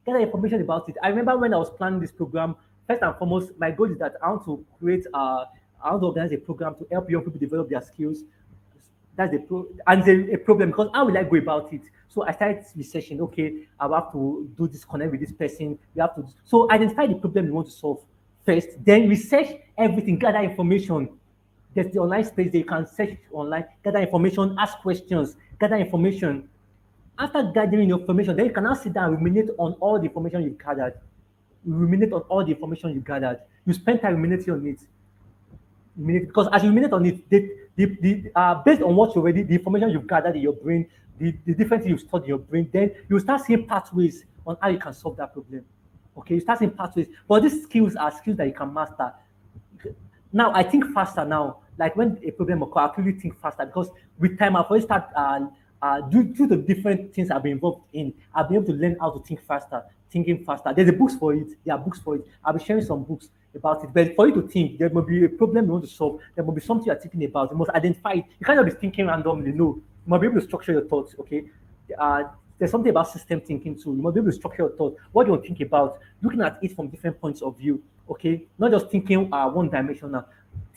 Gather information about it. I remember when I was planning this program, first and foremost, my goal is that I want to create, I want to organize a program to help young people develop their skills. That's and a problem because how will I go about it? So I started researching. Okay, I have to do this, connect with this person. You have to so identify the problem you want to solve first, then research everything, gather information. There's the online space that you can search online, gather information, ask questions, gather information. After gathering information, then you can now sit down and ruminate on all the information you've gathered. Ruminate on all the information you gathered. You spend time ruminating on it. Because as you ruminate on it, based on what you already, the information you've gathered in your brain, the different things you've stored in your brain, then you start seeing pathways on how you can solve that problem. Okay, you start seeing pathways. But these skills are skills that you can master. Now I think faster now. Like when a problem occurs, I actually think faster because with time I've already start due to the different things I've been involved in, I've been able to learn how to think faster, thinking faster. There's a books for it. There are books for it. I'll be sharing some books about it. But for you to think, there must be a problem you want to solve. There must be something you're thinking about. You must identify it. You can't just be thinking randomly. No, you must be able to structure your thoughts. Okay. Uh, there's something about system thinking too. You must be able to structure your thoughts. What do you want to think about? Looking at it from different points of view. Okay, not just thinking one dimensional,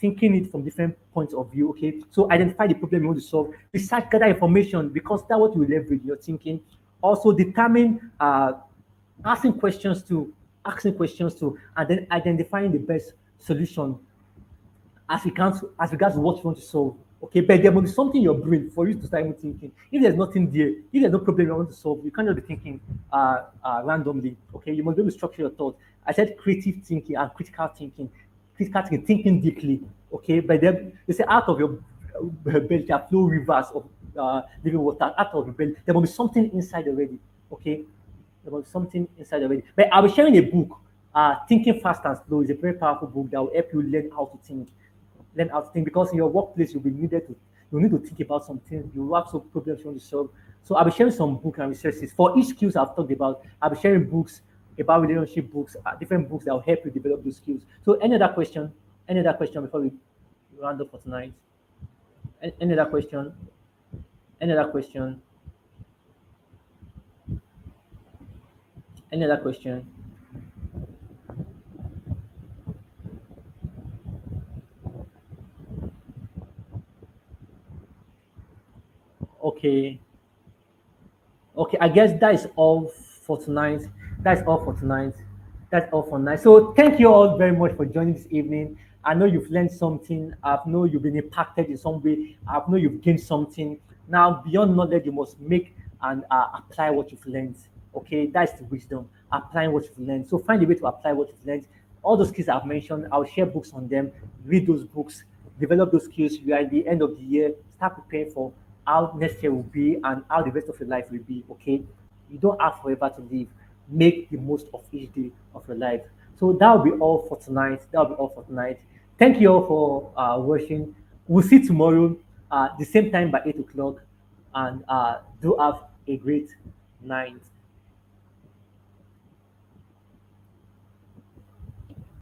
thinking it from different points of view. Okay, so identify the problem you want to solve. Research, gather information because that's what you will leverage your thinking. Also, determine asking questions to, and then identifying the best solution as regards to what you want to solve. Okay, but there must be something in your brain for you to start even thinking. If there's nothing there, if there's no problem you want to solve, you can't just be thinking randomly. Okay, you must be able to structure your thoughts. I said creative thinking and critical thinking, thinking deeply. Okay, but then they say out of your belly there flow rivers of living water. Out of your belly, there must be something inside already. Okay, there must be something inside already. But I'll be sharing a book. Thinking Fast and Slow is a very powerful book that will help you learn how to think. Learn how to think because in your workplace you'll need to think about something. You have some problems you want to solve. So I'll be sharing some books and resources for each skills I've talked about. I'll be sharing books about relationship books, different books that will help you develop those skills. So any other question? Any other question before we round up for tonight? Any other question? Any other question? Any other question? Okay. Okay, I guess that is all for tonight. That's all for tonight. That's all for tonight. So thank you all very much for joining this evening. I know you've learned something. I know you've been impacted in some way. I know you've gained something. Now, beyond knowledge, you must make and apply what you've learned. Okay, that's the wisdom. Applying what you've learned. So find a way to apply what you've learned. All those skills I've mentioned, I'll share books on them. Read those books. Develop those skills. You are at the end of the year. Start preparing for how next year will be and how the rest of your life will be. Okay, you don't have forever to live. Make the most of each day of your life. So that will be all for tonight. That will be all for tonight. Thank you all for watching. We'll see you tomorrow, the same time by 8 o'clock, and do have a great night.